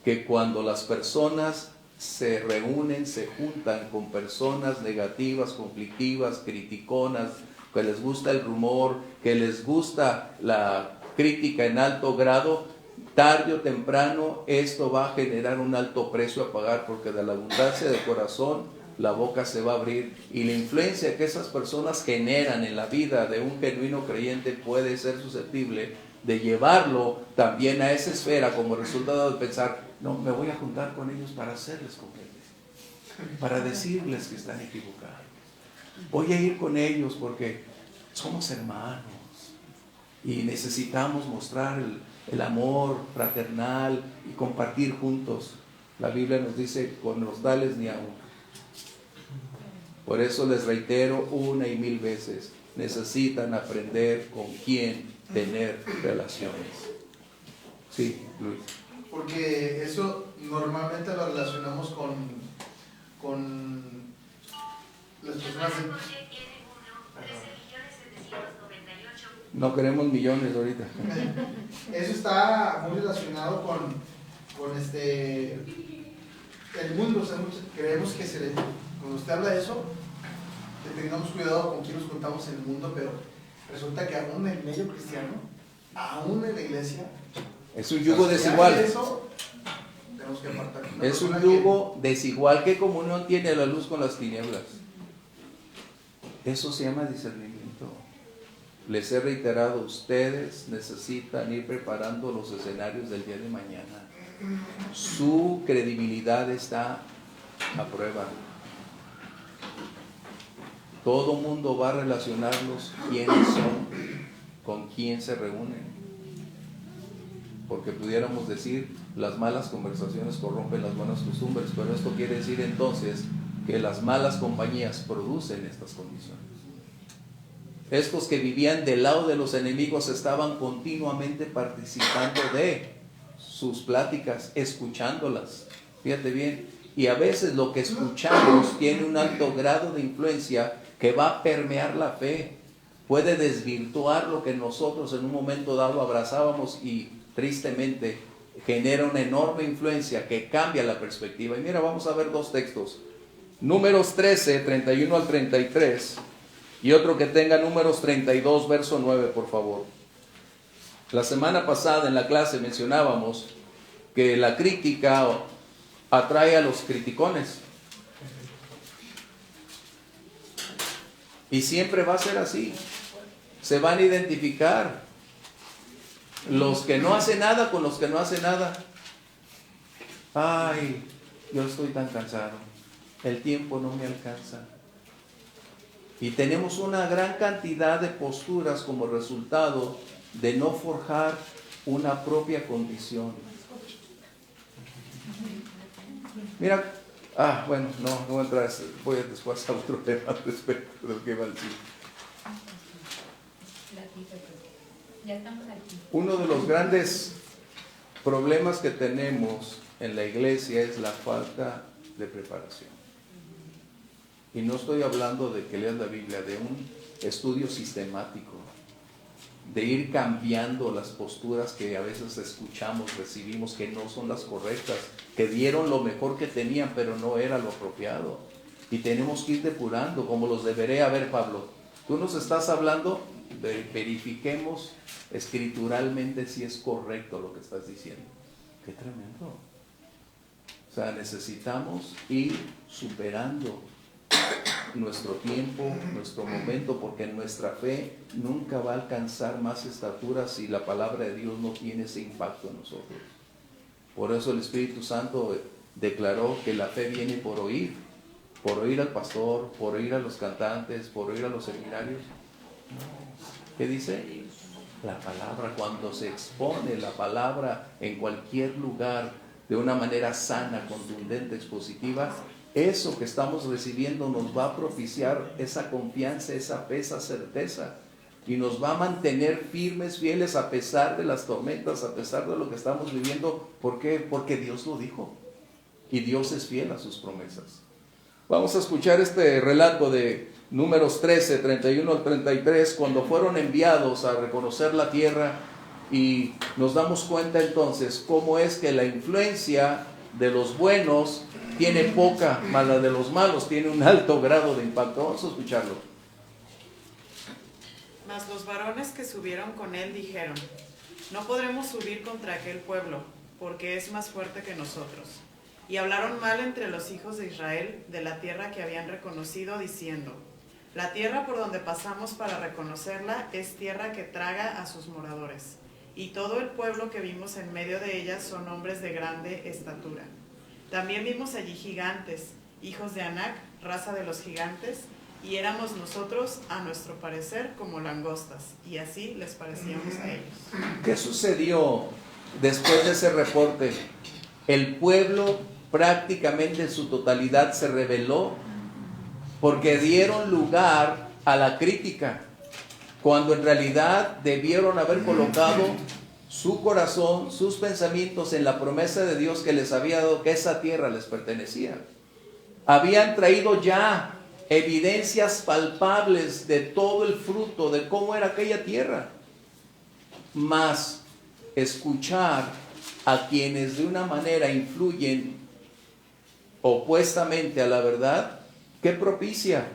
que cuando las personas se reúnen, se juntan con personas negativas, conflictivas, criticonas, que les gusta el rumor, que les gusta la crítica en alto grado, tarde o temprano esto va a generar un alto precio a pagar, porque de la abundancia del corazón la boca se va a abrir, y la influencia que esas personas generan en la vida de un genuino creyente puede ser susceptible de llevarlo también a esa esfera, como resultado de pensar, no, me voy a juntar con ellos para hacerles comprender, para decirles que están equivocados. Voy a ir con ellos porque somos hermanos y necesitamos mostrar el amor fraternal y compartir juntos. La Biblia nos dice, con los tales ni aún. Por eso les reitero una y mil veces, necesitan aprender con quién tener relaciones. Sí, Luis. Porque eso normalmente lo relacionamos con las personas No queremos millones ahorita. Eso está muy relacionado con el mundo. O sea, creemos que cuando usted habla de eso, tengamos cuidado con quién nos juntamos en el mundo, pero resulta que aún en el medio cristiano, aún en la iglesia, es un yugo desigual. Eso, tenemos que apartar. Es un yugo desigual. ¿Qué comunión tiene la luz con las tinieblas? Eso se llama discernimiento. Les he reiterado, ustedes necesitan ir preparando los escenarios del día de mañana. Su credibilidad está a prueba. Todo mundo va a relacionarlos quiénes son, con quién se reúnen. Porque pudiéramos decir, las malas conversaciones corrompen las buenas costumbres, pero esto quiere decir entonces que las malas compañías producen estas condiciones. Estos que vivían del lado de los enemigos estaban continuamente participando de sus pláticas, escuchándolas. Fíjate bien, y a veces lo que escuchamos tiene un alto grado de influencia que va a permear la fe. Puede desvirtuar lo que nosotros en un momento dado abrazábamos y tristemente genera una enorme influencia que cambia la perspectiva. Y mira, vamos a ver dos textos. Números 13, 31 al 33, y otro que tenga Números 32, verso 9, por favor. La semana pasada en la clase mencionábamos que la crítica atrae a los criticones. Y siempre va a ser así. Se van a identificar los que no hacen nada con los que no hacen nada. Ay, yo estoy tan cansado. El tiempo no me alcanza. Y tenemos una gran cantidad de posturas como resultado de no forjar una propia condición. Mira, bueno, no voy a entrar, voy a después a otro tema respecto de lo que iba a decir. Ya estamos aquí. Uno de los grandes problemas que tenemos en la iglesia es la falta de preparación. Y no estoy hablando de que leas la Biblia, de un estudio sistemático, de ir cambiando las posturas que a veces escuchamos, recibimos, que no son las correctas, que dieron lo mejor que tenían, pero no era lo apropiado. Y tenemos que ir depurando, como los deberé. A ver, Pablo, tú nos estás hablando, verifiquemos escrituralmente si es correcto lo que estás diciendo. ¡Qué tremendo! O sea, necesitamos ir superando nuestro tiempo, nuestro momento, porque nuestra fe nunca va a alcanzar más estatura si la palabra de Dios no tiene ese impacto en nosotros. Por eso el Espíritu Santo declaró que la fe viene por oír al pastor, por oír a los cantantes, por oír a los seminarios. ¿Qué dice? La palabra, cuando se expone la palabra en cualquier lugar de una manera sana, contundente, expositiva, eso que estamos recibiendo nos va a propiciar esa confianza, esa fe, esa certeza, y nos va a mantener firmes, fieles a pesar de las tormentas, a pesar de lo que estamos viviendo. ¿Por qué? Porque Dios lo dijo y Dios es fiel a sus promesas. Vamos a escuchar este relato de Números 13, 31 al 33, cuando fueron enviados a reconocer la tierra, y nos damos cuenta entonces cómo es que la influencia de los buenos tiene poca, más la de los malos tiene un alto grado de impacto. Vamos a escucharlo. Mas los varones que subieron con él dijeron: no podremos subir contra aquel pueblo, porque es más fuerte que nosotros. Y hablaron mal entre los hijos de Israel de la tierra que habían reconocido, diciendo: la tierra por donde pasamos para reconocerla es tierra que traga a sus moradores, y todo el pueblo que vimos en medio de ella son hombres de grande estatura. También vimos allí gigantes, hijos de Anac, raza de los gigantes, y éramos nosotros, a nuestro parecer, como langostas, y así les parecíamos a ellos. ¿Qué sucedió después de ese reporte? El pueblo prácticamente en su totalidad se rebeló porque dieron lugar a la crítica, cuando en realidad debieron haber colocado su corazón, sus pensamientos en la promesa de Dios que les había dado, que esa tierra les pertenecía. Habían traído ya evidencias palpables de todo el fruto, de cómo era aquella tierra. Mas escuchar a quienes de una manera influyen opuestamente a la verdad, ¿qué propicia?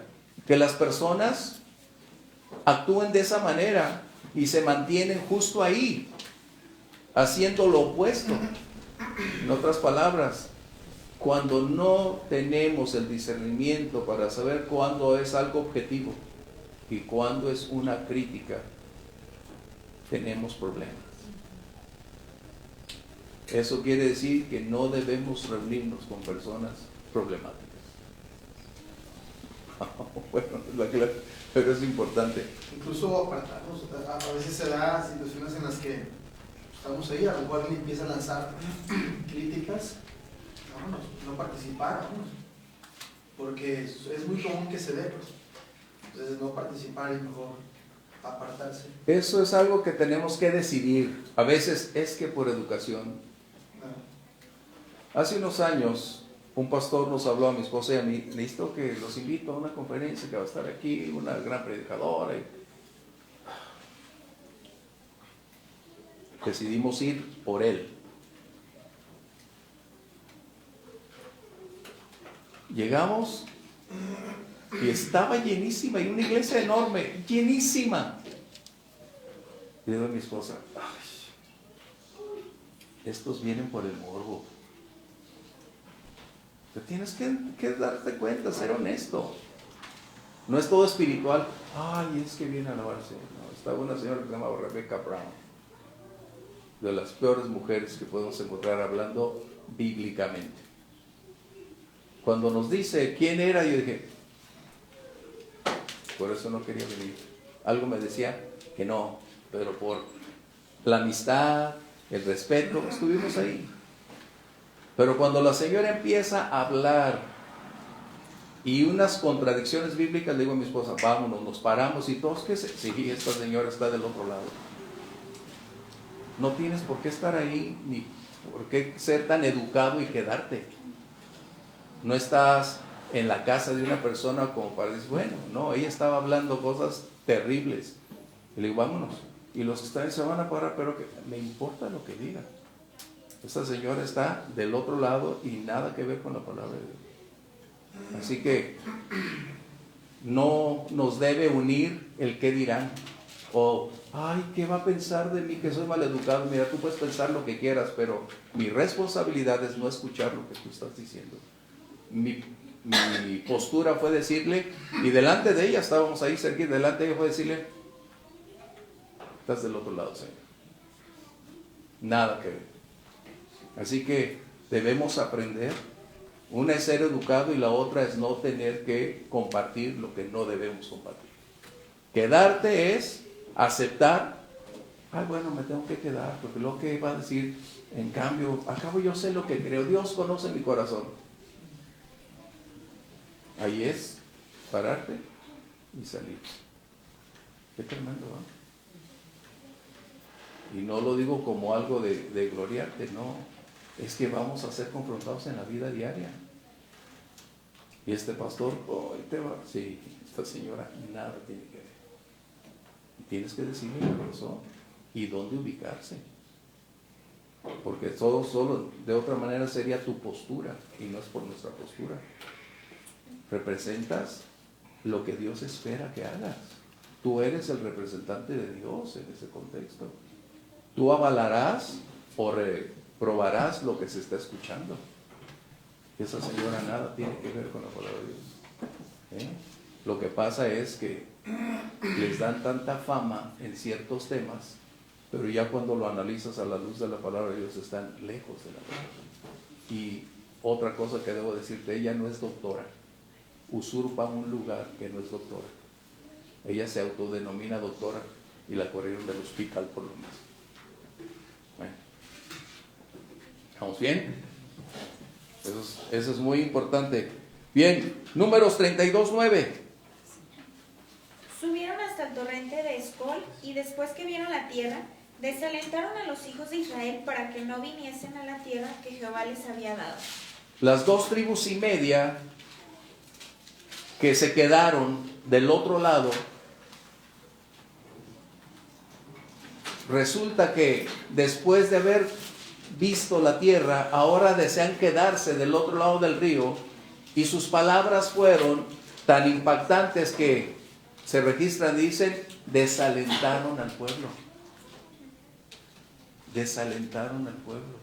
Que las personas actúen de esa manera y se mantienen justo ahí, haciendo lo opuesto. En otras palabras, cuando no tenemos el discernimiento para saber cuándo es algo objetivo y cuando es una crítica, tenemos problemas. Eso quiere decir que no debemos reunirnos con personas problemáticas. Bueno, pero es importante. Incluso apartarnos. A veces se da situaciones en las que estamos ahí, a lo mejor alguien empieza a lanzar críticas, no participar, vámonos. Porque es muy común que se dé, pues. Entonces no participar y mejor apartarse. Eso es algo que tenemos que decidir. A veces es que por educación. Hace unos años, un pastor nos habló a mi esposa y a mí, necesito que los invito a una conferencia que va a estar aquí, una gran predicadora. Y decidimos ir por él. Llegamos y estaba llenísima, y una iglesia enorme, llenísima. Y le digo a mi esposa, "Ay, estos vienen por el morbo. Te tienes que darte cuenta, ser honesto. No es todo espiritual. Ay, es que viene a alabarse. No, estaba una señora que se llamaba Rebecca Brown, de las peores mujeres que podemos encontrar hablando bíblicamente. Cuando nos dice quién era, yo dije, por eso no quería venir. Algo me decía que no, pero por la amistad, el respeto, estuvimos ahí. Pero cuando la señora empieza a hablar y unas contradicciones bíblicas, le digo a mi esposa, vámonos, nos paramos y todos, ¿qué se? Sí, esta señora está del otro lado. No tienes por qué estar ahí, ni por qué ser tan educado y quedarte. No estás en la casa de una persona como para decir, bueno, no, ella estaba hablando cosas terribles. Y le digo, vámonos. Y los que están ahí se van a parar, pero que me importa lo que diga. Esta señora está del otro lado y nada que ver con la palabra de Dios. Así que no nos debe unir el qué dirán. O, ay, ¿qué va a pensar de mí que soy maleducado? Mira, tú puedes pensar lo que quieras, pero mi responsabilidad es no escuchar lo que tú estás diciendo. Mi postura fue decirle, y delante de ella, estábamos ahí cerca, delante de ella fue decirle, estás del otro lado, Señor. Nada que ver. Así que debemos aprender. Una es ser educado y la otra es no tener que compartir lo que no debemos compartir. Quedarte es aceptar, ay, bueno, me tengo que quedar, porque lo que va a decir, en cambio, acabo yo sé lo que creo, Dios conoce mi corazón. Ahí es pararte y salir. Qué tremendo, ¿no? Y no lo digo como algo de gloriarte, no. Es que vamos a ser confrontados en la vida diaria. Y este pastor, hoy te va. Sí, esta señora nada tiene que ver. Y tienes que decirle la razón y dónde ubicarse. Porque todo solo de otra manera sería tu postura y no es por nuestra postura. Representas lo que Dios espera que hagas. Tú eres el representante de Dios en ese contexto. Tú avalarás o reprobarás lo que se está escuchando. Esa señora nada tiene que ver con la palabra de Dios. Lo que pasa es que les dan tanta fama en ciertos temas, pero ya cuando lo analizas a la luz de la palabra de Dios están lejos de la palabra. Y otra cosa que debo decirte, ella no es doctora. Usurpa un lugar que no es doctora. Ella se autodenomina doctora y la corrieron del hospital por lo menos. Bueno, ¿estamos bien? Eso es muy importante. Bien, Números 32:9. Subieron hasta el torrente de Escol y después que vieron la tierra, desalentaron a los hijos de Israel para que no viniesen a la tierra que Jehová les había dado. Las 2,5 tribus que se quedaron del otro lado, resulta que después de haber visto la tierra, ahora desean quedarse del otro lado del río, y sus palabras fueron tan impactantes que se registran, dicen, desalentaron al pueblo. Desalentaron al pueblo.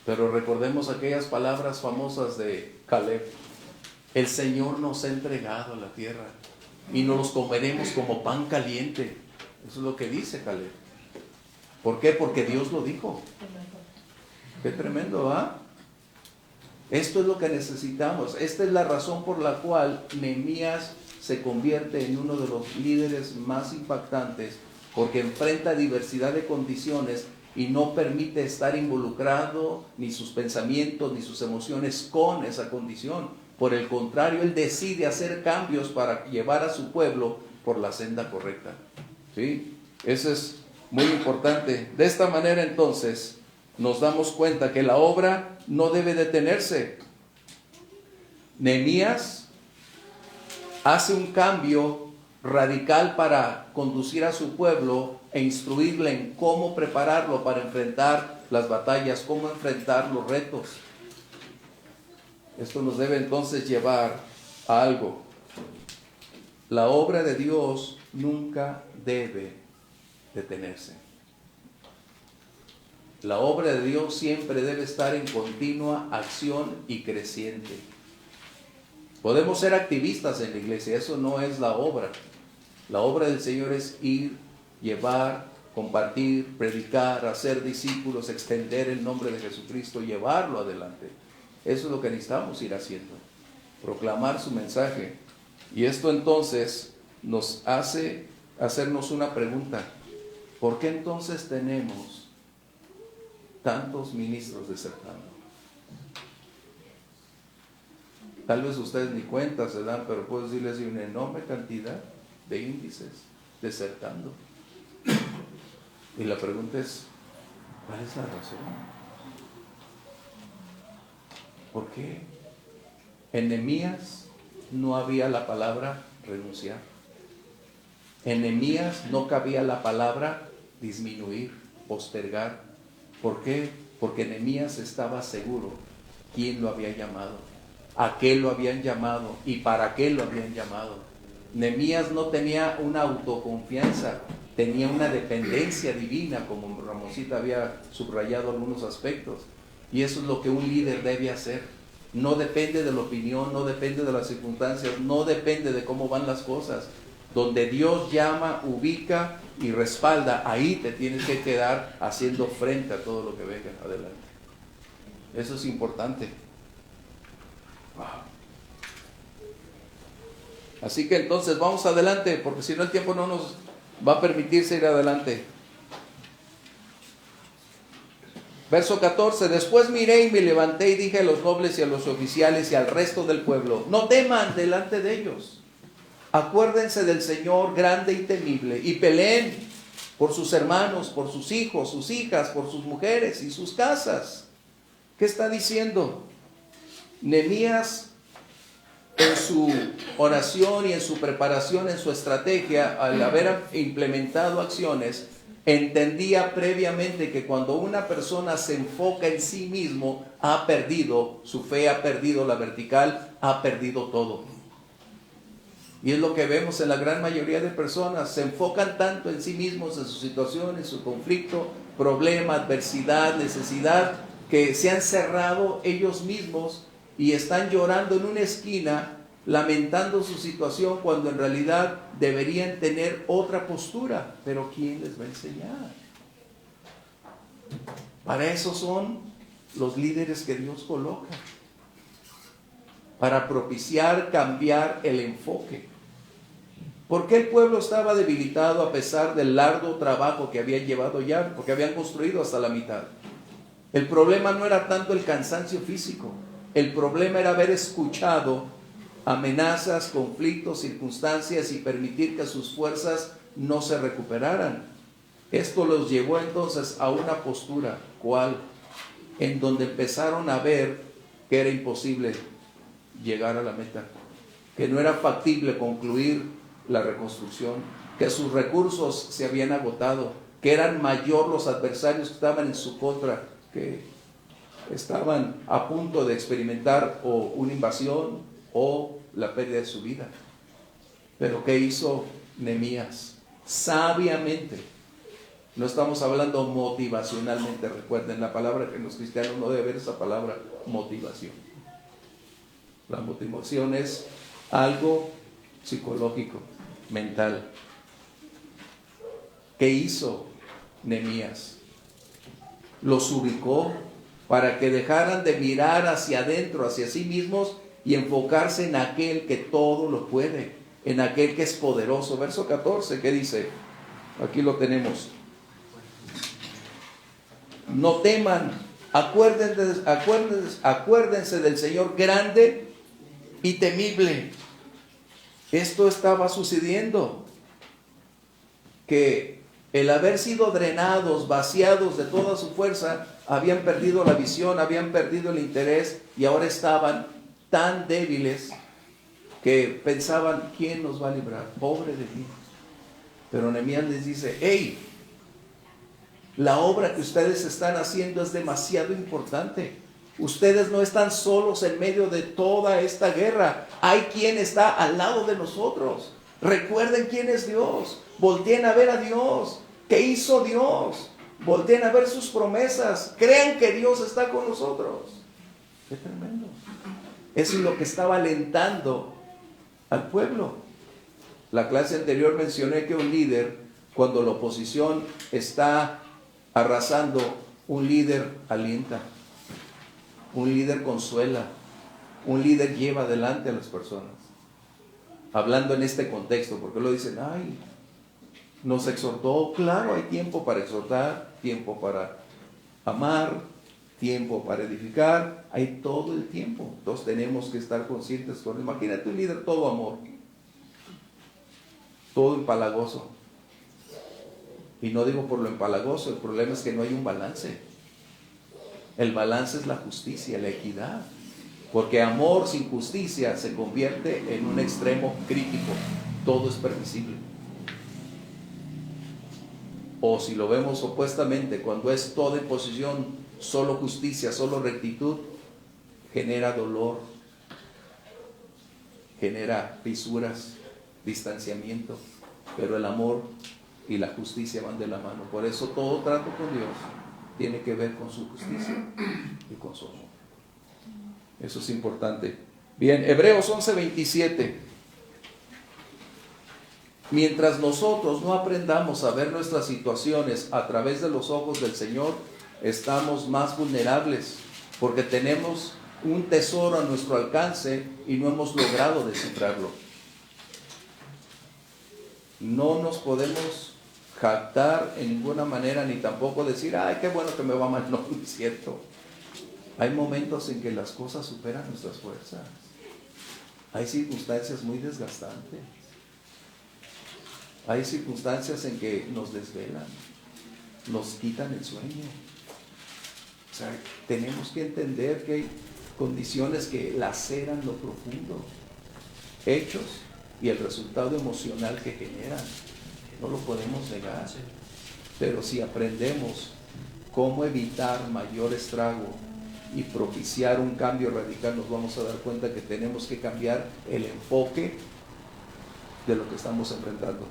Pero recordemos aquellas palabras famosas de Caleb: el Señor nos ha entregado la tierra. y nos los comeremos como pan caliente. Eso es lo que dice Caleb. ¿Por qué? Porque Dios lo dijo. Qué tremendo, ¿va? Esto es lo que necesitamos. Esta es la razón por la cual Nehemías se convierte en uno de los líderes más impactantes, porque enfrenta diversidad de condiciones y no permite estar involucrado ni sus pensamientos ni sus emociones con esa condición. Por el contrario, él decide hacer cambios para llevar a su pueblo por la senda correcta. ¿Sí? Eso es muy importante. De esta manera, entonces, nos damos cuenta que la obra no debe detenerse. Nehemías hace un cambio radical para conducir a su pueblo e instruirle en cómo prepararlo para enfrentar las batallas, cómo enfrentar los retos. Esto nos debe entonces llevar a algo. La obra de Dios nunca debe detenerse. La obra de Dios siempre debe estar en continua acción y creciente. Podemos ser activistas en la iglesia, eso no es la obra. La obra del Señor es ir, llevar, compartir, predicar, hacer discípulos, extender el nombre de Jesucristo, llevarlo adelante. Eso es lo que necesitamos ir haciendo, proclamar su mensaje. Y esto entonces nos hace hacernos una pregunta: ¿por qué entonces tenemos tantos ministros desertando? Tal vez ustedes ni cuenta se dan, pero puedo decirles una enorme cantidad de índices desertando. Y la pregunta es, ¿cuál es la razón? ¿Por qué? En Nehemías no había la palabra renunciar. En Nehemías no cabía la palabra disminuir, postergar. ¿Por qué? Porque Nehemías estaba seguro quién lo había llamado, a qué lo habían llamado y para qué lo habían llamado. Nehemías no tenía una autoconfianza, tenía una dependencia divina, como Ramosita había subrayado algunos aspectos. Y eso es lo que un líder debe hacer. No depende de la opinión, no depende de las circunstancias, no depende de cómo van las cosas. Donde Dios llama, ubica y respalda, ahí te tienes que quedar haciendo frente a todo lo que venga adelante. Eso es importante. Wow. Así que entonces vamos adelante, porque si no el tiempo no nos va a permitir seguir adelante. Verso 14: después miré y me levanté y dije a los nobles y a los oficiales y al resto del pueblo: no teman delante de ellos. Acuérdense del Señor grande y temible y peleen por sus hermanos, por sus hijos, sus hijas, por sus mujeres y sus casas. ¿Qué está diciendo? Nehemías, en su oración y en su preparación, en su estrategia, al haber implementado acciones, entendía previamente que cuando una persona se enfoca en sí mismo, ha perdido su fe, ha perdido la vertical, ha perdido todo. Y es lo que vemos en la gran mayoría de personas. Se enfocan tanto en sí mismos, en su situación, en su conflicto, problema, adversidad, necesidad, que se han cerrado ellos mismos y están llorando en una esquina, lamentando su situación, cuando en realidad deberían tener otra postura. Pero ¿quién les va a enseñar? Para eso son los líderes que Dios coloca, para propiciar, cambiar el enfoque. ¿Por qué el pueblo estaba debilitado a pesar del arduo trabajo que habían llevado ya? Porque habían construido hasta la mitad. El problema no era tanto el cansancio físico, el problema era haber escuchado amenazas, conflictos, circunstancias y permitir que sus fuerzas no se recuperaran. Esto los llevó entonces a una postura, ¿cuál? En donde empezaron a ver que era imposible llegar a la meta, que no era factible concluir la reconstrucción, que sus recursos se habían agotado, que eran mayor los adversarios que estaban en su contra, que estaban a punto de experimentar o una invasión o la pérdida de su vida. Pero ¿qué hizo Nehemías? Sabiamente, no estamos hablando motivacionalmente, recuerden la palabra que en los cristianos no debe haber esa palabra motivación. La motivación es algo psicológico. mental. ¿Qué hizo Nehemías? Los ubicó para que dejaran de mirar hacia adentro, hacia sí mismos, y enfocarse en aquel que todo lo puede, en aquel que es poderoso. Verso 14, ¿qué dice? Aquí lo tenemos. No teman, acuérdense del Señor grande y temible. Esto estaba sucediendo, que el haber sido drenados, vaciados de toda su fuerza, habían perdido la visión, habían perdido el interés, y ahora estaban tan débiles que pensaban, ¿quién nos va a librar? Pobre de mí. Pero Nehemías les dice, hey, la obra que ustedes están haciendo es demasiado importante. Ustedes no están solos en medio de toda esta guerra. Hay quien está al lado de nosotros. Recuerden quién es Dios. Volteen a ver a Dios. ¿Qué hizo Dios? Volteen a ver sus promesas. Crean que Dios está con nosotros. Qué tremendo. Eso es lo que estaba alentando al pueblo. La clase anterior mencioné que un líder, cuando la oposición está arrasando, un líder alienta, un líder consuela, un líder lleva adelante a las personas. Hablando en este contexto, porque lo dicen, ay, nos exhortó. Claro, hay tiempo para exhortar, tiempo para amar, tiempo para edificar, hay todo el tiempo. Entonces tenemos que estar conscientes con él. Imagínate un líder todo amor, todo empalagoso. Y no digo por lo empalagoso, el problema es que no hay un balance. El balance es la justicia, la equidad. Porque amor sin justicia se convierte en un extremo crítico. Todo es permisible. O si lo vemos opuestamente, cuando es toda imposición, solo justicia, solo rectitud, genera dolor, genera fisuras, distanciamiento. Pero el amor y la justicia van de la mano. Por eso todo trato con Dios tiene que ver con su justicia y con su amor. Eso es importante. Bien, Hebreos 11:27. Mientras nosotros no aprendamos a ver nuestras situaciones a través de los ojos del Señor, estamos más vulnerables, porque tenemos un tesoro a nuestro alcance y no hemos logrado descifrarlo. No nos podemos jactar en ninguna manera, ni tampoco decir, ay, qué bueno que me va mal. No, no es cierto. Hay momentos en que las cosas superan nuestras fuerzas. Hay circunstancias muy desgastantes. Hay circunstancias en que nos desvelan, nos quitan el sueño. O sea, tenemos que entender que hay condiciones que laceran lo profundo, hechos y el resultado emocional que generan. No lo podemos negar. Pero si aprendemos cómo evitar mayor estrago y propiciar un cambio radical, nos vamos a dar cuenta que tenemos que cambiar el enfoque de lo que estamos enfrentando.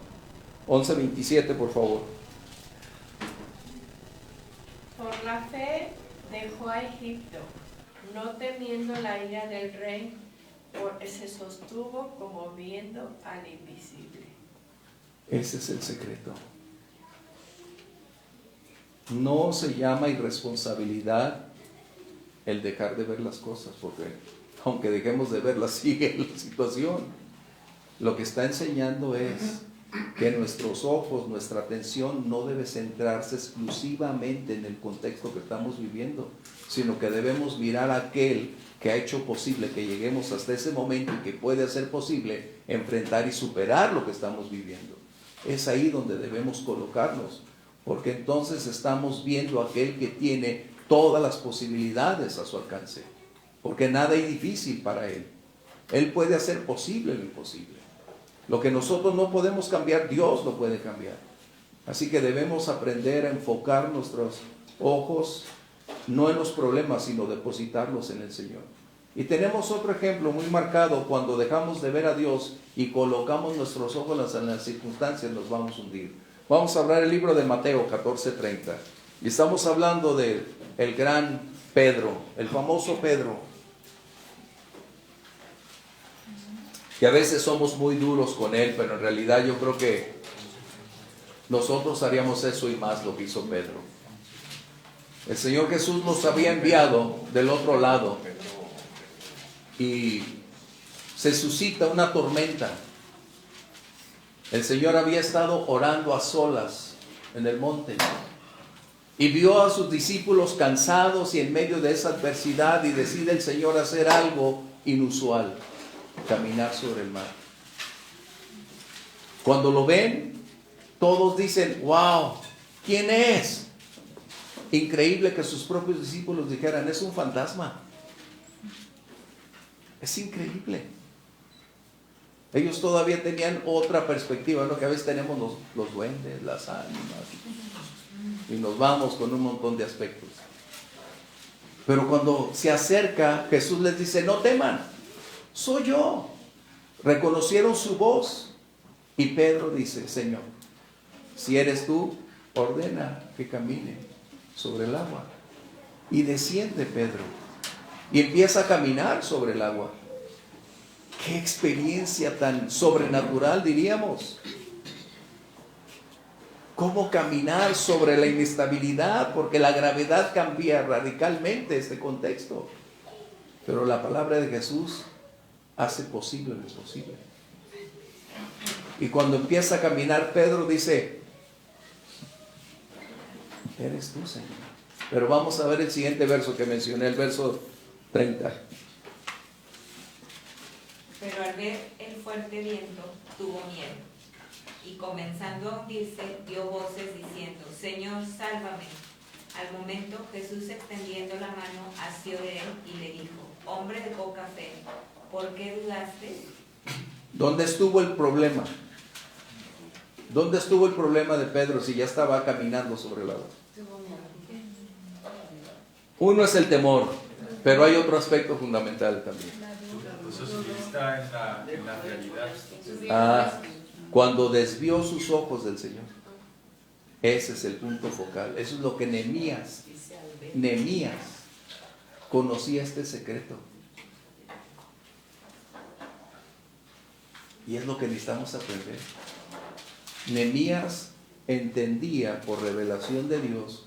11:27, por favor. Por la fe dejó a Egipto, no temiendo la ira del rey, porque se sostuvo como viendo al invisible. Ese es el secreto. No se llama irresponsabilidad el dejar de ver las cosas, porque aunque dejemos de verlas, sigue la situación. Lo que está enseñando es que nuestros ojos, nuestra atención no debe centrarse exclusivamente en el contexto que estamos viviendo, sino que debemos mirar a aquel que ha hecho posible que lleguemos hasta ese momento y que puede hacer posible enfrentar y superar lo que estamos viviendo. Es ahí donde debemos colocarnos, porque entonces estamos viendo a aquel que tiene todas las posibilidades a su alcance, porque nada es difícil para él. Él puede hacer posible lo imposible. Lo que nosotros no podemos cambiar, Dios lo puede cambiar. Así que debemos aprender a enfocar nuestros ojos no en los problemas, sino depositarlos en el Señor. Y tenemos otro ejemplo muy marcado: cuando dejamos de ver a Dios y colocamos nuestros ojos en las circunstancias, nos vamos a hundir. Vamos a hablar el libro de Mateo 14:30. Y estamos hablando de el gran Pedro, el famoso Pedro. que a veces somos muy duros con Él, pero en realidad yo creo que nosotros haríamos eso y más lo que hizo Pedro. El Señor Jesús nos había enviado del otro lado y se suscita una tormenta. El Señor había estado orando a solas en el monte y vio a sus discípulos cansados y en medio de esa adversidad, y decide el Señor hacer algo inusual: caminar sobre el mar. Cuando lo ven, todos dicen: wow, ¿quién es? Increíble que sus propios discípulos dijeran: es un fantasma. Es increíble. Ellos todavía tenían otra perspectiva, ¿no? Que a veces tenemos los duendes, las ánimas, y nos vamos con un montón de aspectos. Pero cuando se acerca, Jesús les dice: no teman, soy yo. Reconocieron su voz. Y Pedro dice: Señor, si eres tú, ordena que camine sobre el agua. Y desciende Pedro y empieza a caminar sobre el agua. Qué experiencia tan sobrenatural, diríamos. Cómo caminar sobre la inestabilidad, porque la gravedad cambia radicalmente este contexto. Pero la palabra de Jesús hace posible lo imposible. Y cuando empieza a caminar, Pedro dice: eres tú, Señor. Pero vamos a ver el siguiente verso que mencioné, el verso 30. Pero al ver el fuerte viento, tuvo miedo, y comenzando a hundirse, dio voces diciendo: Señor, sálvame. Al momento, Jesús, extendiendo la mano, asió de él y le dijo: hombre de poca fe, ¿por qué dudaste? ¿Dónde estuvo el problema? ¿Dónde estuvo el problema de Pedro si ya estaba caminando sobre el agua? Uno es el temor, pero hay otro aspecto fundamental también. Puso su vista en la realidad. Cuando desvió sus ojos del Señor. Ese es el punto focal. Eso es lo que Nehemías conocía, este secreto. Y es lo que necesitamos aprender. Nehemías entendía por revelación de Dios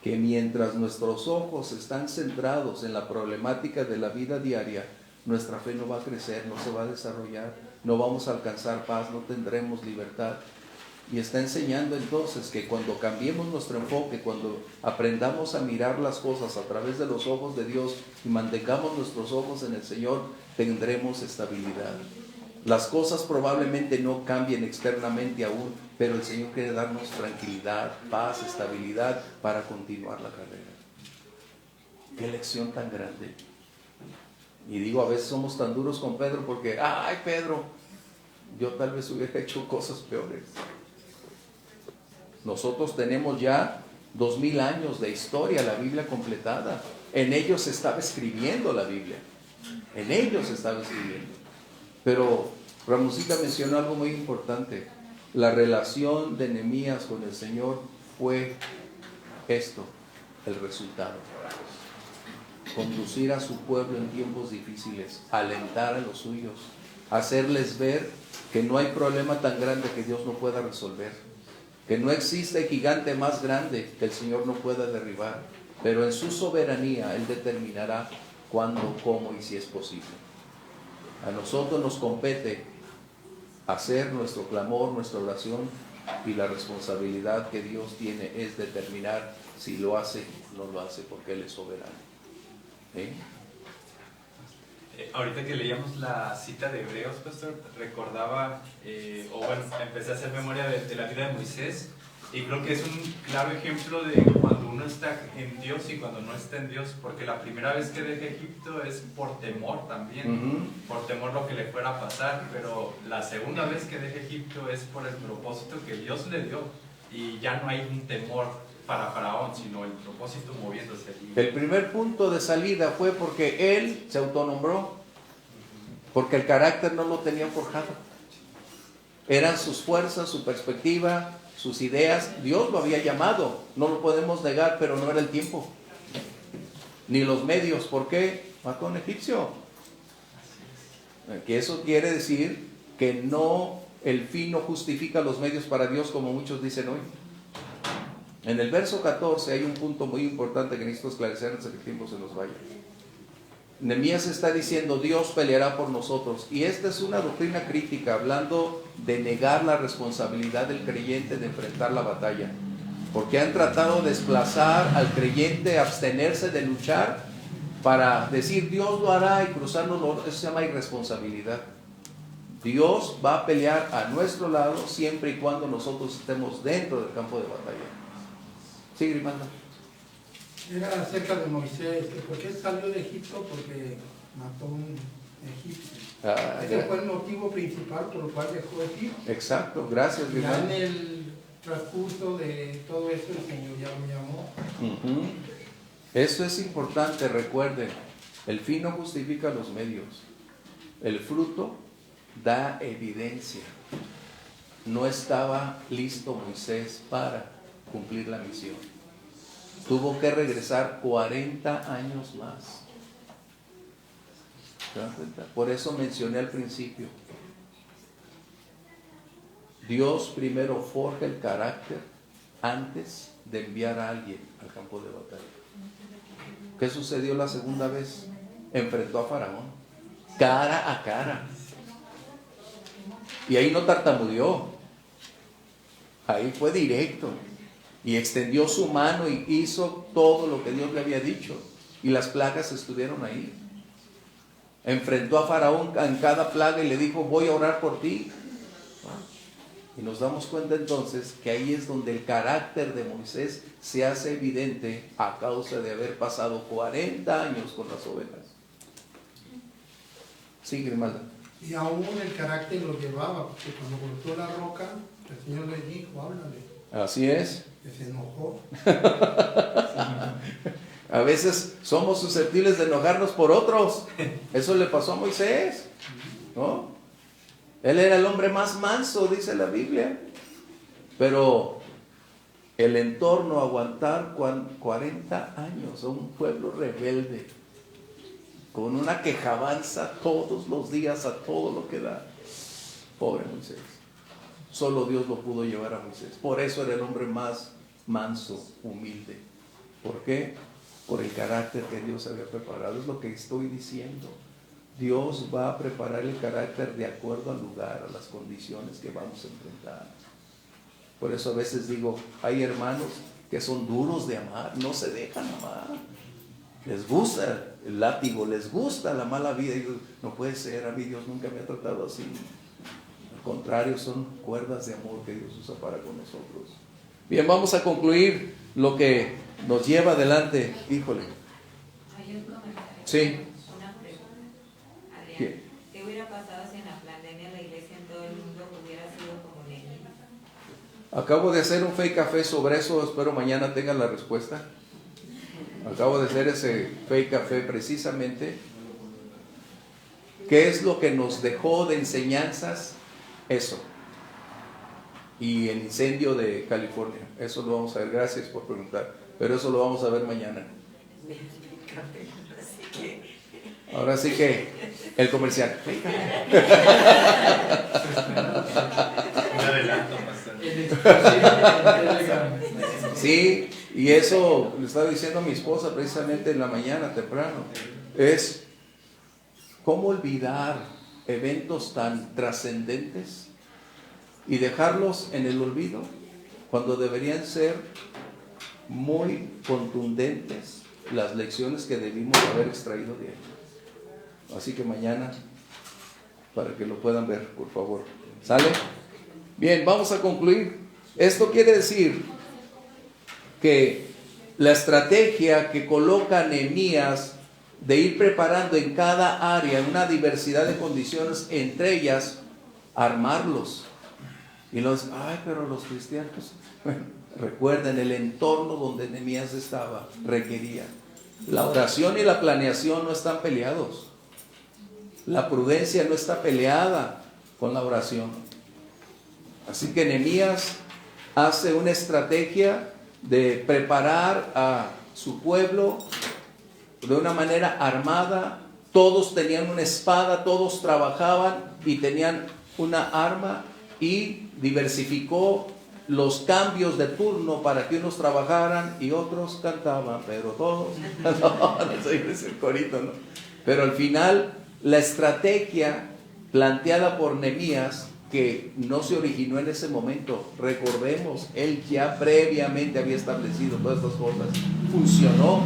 que mientras nuestros ojos están centrados en la problemática de la vida diaria, nuestra fe no va a crecer, no se va a desarrollar, no vamos a alcanzar paz, no tendremos libertad. Y está enseñando entonces que cuando cambiemos nuestro enfoque, cuando aprendamos a mirar las cosas a través de los ojos de Dios y mantengamos nuestros ojos en el Señor, tendremos estabilidad. Las cosas probablemente no cambien externamente aún, pero el Señor quiere darnos tranquilidad, paz, estabilidad para continuar la carrera. Qué lección tan grande. Y digo, a veces somos tan duros con Pedro porque, ay Pedro, yo tal vez hubiera hecho cosas peores. Nosotros tenemos ya 2000 años de historia, la Biblia completada. En ellos se estaba escribiendo la Biblia. En ellos se estaba escribiendo. Pero Ramoncita mencionó algo muy importante. La relación de Nehemías con el Señor fue esto, el resultado. Conducir a su pueblo en tiempos difíciles, alentar a los suyos, hacerles ver que no hay problema tan grande que Dios no pueda resolver, que no existe gigante más grande que el Señor no pueda derribar, pero en su soberanía Él determinará cuándo, cómo y si es posible. A nosotros nos compete hacer nuestro clamor, nuestra oración, y la responsabilidad que Dios tiene es determinar si lo hace o no lo hace, porque Él es soberano. Ahorita que leíamos la cita de Hebreos, pastor, recordaba, empecé a hacer memoria de la vida de Moisés, y creo que es un claro ejemplo de cuando uno está en Dios y cuando no está en Dios, porque la primera vez que deja Egipto es por temor también, por temor lo que le fuera a pasar, pero la segunda vez que deja Egipto es por el propósito que Dios le dio, y ya no hay un temor para Faraón, sino el propósito moviéndose allí. El primer punto de salida fue porque él se autonombró, porque el carácter no lo tenía forjado. Eran sus fuerzas, su perspectiva, sus ideas. Dios lo había llamado, no lo podemos negar, pero no era el tiempo, ni los medios. ¿Por qué? Mató a un egipcio. Que eso quiere decir que no, el fin no justifica los medios para Dios, como muchos dicen hoy. En el verso 14 hay un punto muy importante que necesito esclarecer antes de que el tiempo se nos vaya. Nehemías está diciendo, Dios peleará por nosotros. Y esta es una doctrina crítica, hablando de negar la responsabilidad del creyente de enfrentar la batalla. Porque han tratado de desplazar al creyente, abstenerse de luchar, para decir, Dios lo hará y cruzarnos. Eso se llama irresponsabilidad. Dios va a pelear a nuestro lado siempre y cuando nosotros estemos dentro del campo de batalla. Sí, Grimaldo. Era acerca de Moisés. ¿Por qué salió de Egipto? Porque mató a un egipcio. Ese fue el motivo principal por el cual dejó Egipto. Exacto, gracias, Ya Grimaldo. en el transcurso de todo eso el Señor ya lo llamó. Eso es importante, recuerden, el fin no justifica los medios. El fruto da evidencia. No estaba listo Moisés para cumplir la misión. Tuvo que regresar 40 años más. ¿Se dan cuenta? Por eso mencioné al principio. Dios primero forja el carácter antes de enviar a alguien al campo de batalla. ¿Qué sucedió la segunda vez? Enfrentó a Faraón, cara a cara. Y ahí no tartamudeó. Ahí fue directo. Y extendió su mano y hizo todo lo que Dios le había dicho. Y las plagas estuvieron ahí. Enfrentó a Faraón en cada plaga y le dijo, voy a orar por ti. Y nos damos cuenta entonces que ahí es donde el carácter de Moisés se hace evidente a causa de haber pasado 40 años con las ovejas. Sí, Grimalda. Y aún el carácter lo llevaba, porque cuando cortó la roca, el Señor le dijo, háblale. Así es. Que se enojó. A veces somos susceptibles de enojarnos por otros. Eso le pasó a Moisés, ¿no? Él era el hombre más manso, dice la Biblia. Pero el entorno, aguantar 40 años a un pueblo rebelde, con una quejabanza todos los días a todo lo que da. Pobre Moisés. Solo Dios lo pudo llevar a Moisés. Por eso era el hombre más manso, humilde. ¿Por qué? Por el carácter que Dios había preparado. Es lo que estoy diciendo. Dios va a preparar el carácter de acuerdo al lugar, a las condiciones que vamos a enfrentar. Por eso a veces digo, hay hermanos que son duros de amar, no se dejan amar. Les gusta el látigo, les gusta la mala vida. Y digo, no puede ser, a mí Dios nunca me ha tratado así. Al contrario, son cuerdas de amor que Dios usa para con nosotros. Bien, vamos a concluir lo que nos lleva adelante. Híjole. Hay un comentario. Sí. Una pregunta. Adrián, ¿qué hubiera pasado si en la pandemia la iglesia en todo el mundo hubiera sido como Nehemías? Acabo de hacer un fake café sobre eso, espero mañana tengan la respuesta. Acabo de hacer ese fake café precisamente. ¿Qué es lo que nos dejó de enseñanzas? Eso. Y el incendio de California. Eso lo vamos a ver. Gracias por preguntar. Pero eso lo vamos a ver mañana. Ahora sí que el comercial. Un adelanto, Sí, y eso le estaba diciendo a mi esposa precisamente en la mañana temprano. Es cómo olvidar eventos tan trascendentes y dejarlos en el olvido cuando deberían ser muy contundentes las lecciones que debimos haber extraído de ahí. Así que mañana, para que lo puedan ver, por favor. ¿Sale? Bien, vamos a concluir. Esto quiere decir que la estrategia que coloca Nehemías de ir preparando en cada área una diversidad de condiciones, entre ellas armarlos. Y pero los cristianos, bueno, recuerden el entorno donde Nehemías estaba, requería. La oración y la planeación no están peleados. La prudencia no está peleada con la oración. Así que Nehemías hace una estrategia de preparar a su pueblo de una manera armada todos tenían una espada, todos trabajaban y tenían una arma, y diversificó los cambios de turno para que unos trabajaran y otros cantaban, pero todos, no sé, es el corito, ¿no? Pero al final, la estrategia planteada por Nehemías, que no se originó en ese momento, recordemos, él ya previamente había establecido todas estas cosas, funcionó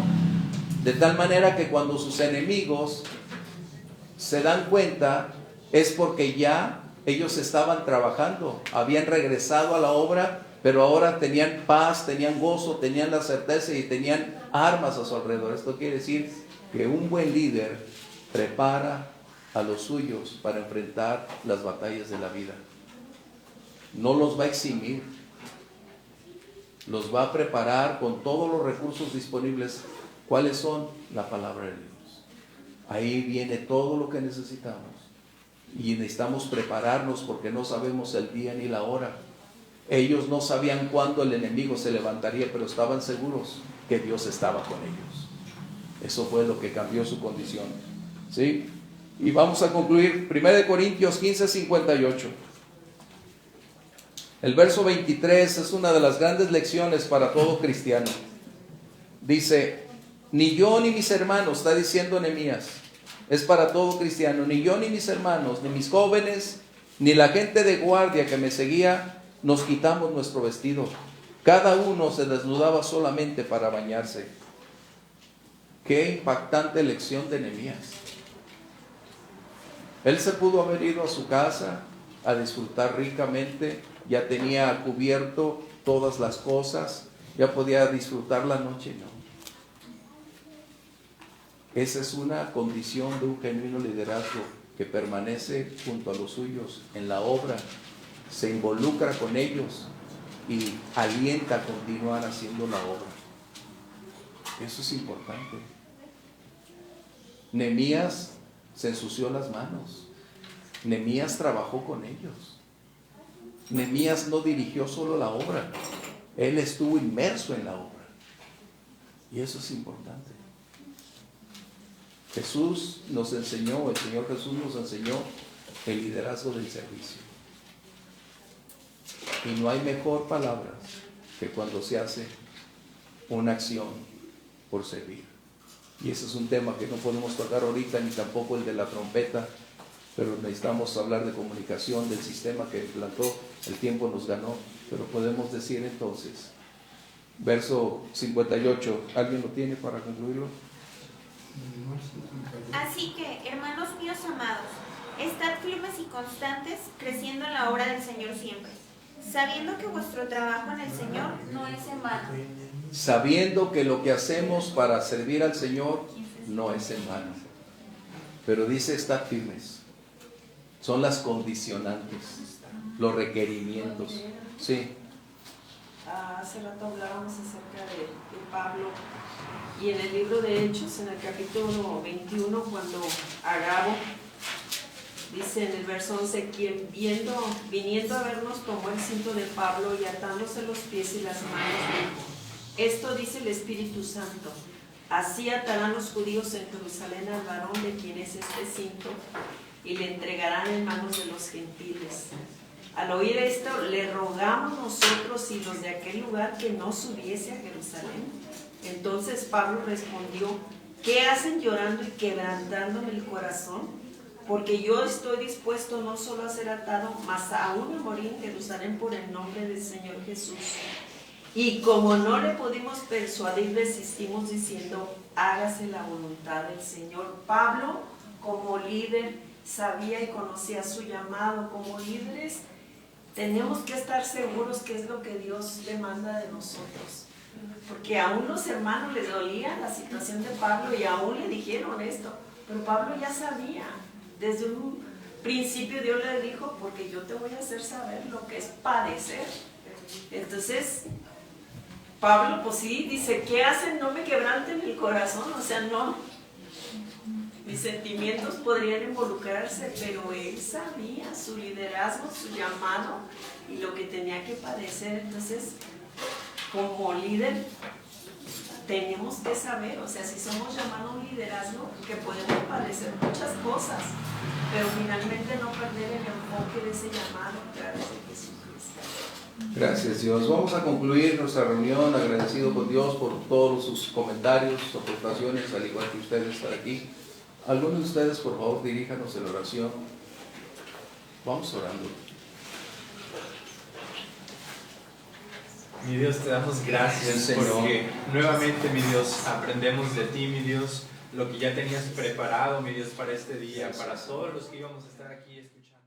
de tal manera que cuando sus enemigos se dan cuenta, es porque ya ellos estaban trabajando, habían regresado a la obra, pero ahora tenían paz, tenían gozo, tenían la certeza y tenían armas a su alrededor. Esto quiere decir que un buen líder prepara a los suyos para enfrentar las batallas de la vida. No los va a eximir, los va a preparar con todos los recursos disponibles. ¿Cuáles son? La palabra de Dios. Ahí viene todo lo que necesitamos. Y necesitamos prepararnos porque no sabemos el día ni la hora. Ellos no sabían cuándo el enemigo se levantaría, pero estaban seguros que Dios estaba con ellos. Eso fue lo que cambió su condición. ¿Sí? Y vamos a concluir 1 Corintios 15:58. El verso 23 es una de las grandes lecciones para todo cristiano. Dice: ni yo ni mis hermanos, está diciendo Nehemías, es para todo cristiano, ni yo ni mis hermanos, ni mis jóvenes, ni la gente de guardia que me seguía, nos quitamos nuestro vestido. Cada uno se desnudaba solamente para bañarse. Qué impactante lección de Nehemías. Él se pudo haber ido a su casa a disfrutar ricamente, ya tenía cubierto todas las cosas, ya podía disfrutar la noche, no. Esa es una condición de un genuino liderazgo, que permanece junto a los suyos en la obra, se involucra con ellos y alienta a continuar haciendo la obra. Eso es importante. Nehemías se ensució las manos. Nehemías trabajó con ellos. Nehemías no dirigió solo la obra, él estuvo inmerso en la obra. Y eso es importante. Jesús nos enseñó, el Señor Jesús nos enseñó el liderazgo del servicio. Y no hay mejor palabra que cuando se hace una acción por servir. Y ese es un tema que no podemos tocar ahorita, ni tampoco el de la trompeta, pero necesitamos hablar de comunicación, del sistema que implantó, el tiempo nos ganó, pero podemos decir entonces, verso 58, ¿alguien lo tiene para concluirlo? Así que, hermanos míos amados, estad firmes y constantes, creciendo en la obra del Señor siempre, sabiendo que vuestro trabajo en el Señor no es en vano. Sabiendo que lo que hacemos para servir al Señor no es en vano. Pero dice, estad firmes. Son las condicionantes, los requerimientos. Sí. Hace rato hablábamos acerca de Pablo, y en el libro de Hechos, en el capítulo 21, cuando Agabo dice en el verso 11, quien viniendo a vernos tomó el cinto de Pablo y atándose los pies y las manos dijo, esto dice el Espíritu Santo, así atarán los judíos en Jerusalén al varón de quien es este cinto y le entregarán en manos de los gentiles. Al oír esto, le rogamos nosotros y los de aquel lugar que no subiese a Jerusalén. Entonces Pablo respondió, ¿qué hacen llorando y quebrantándome el corazón? Porque yo estoy dispuesto no solo a ser atado, mas aún a morir en Jerusalén por el nombre del Señor Jesús. Y como no le pudimos persuadir, resistimos diciendo, hágase la voluntad del Señor. Pablo, como líder, sabía y conocía su llamado. Como líderes, tenemos que estar seguros que es lo que Dios demanda de nosotros. Porque aún los hermanos les dolía la situación de Pablo y aún le dijeron esto. Pero Pablo ya sabía. Desde un principio Dios le dijo, porque yo te voy a hacer saber lo que es padecer. Entonces, Pablo, pues sí, dice, ¿qué hacen? No me quebranten el corazón. O sea, no. Mis sentimientos podrían involucrarse, pero él sabía su liderazgo, su llamado y lo que tenía que padecer. Entonces, como líder, tenemos que saber, o sea, si somos llamados a un liderazgo, que podemos padecer muchas cosas, pero finalmente no perder el enfoque de ese llamado a través de Jesucristo. Gracias, Dios. Vamos a concluir nuestra reunión agradecido con Dios por todos sus comentarios, sus aportaciones, al igual que ustedes estar aquí. Algunos de ustedes, por favor, diríjanos en oración. Vamos orando. Mi Dios, te damos gracias, Sí, Señor. porque nuevamente, mi Dios, aprendemos de ti, mi Dios, lo que ya tenías preparado, mi Dios, para este día, para todos los que íbamos a estar aquí escuchando.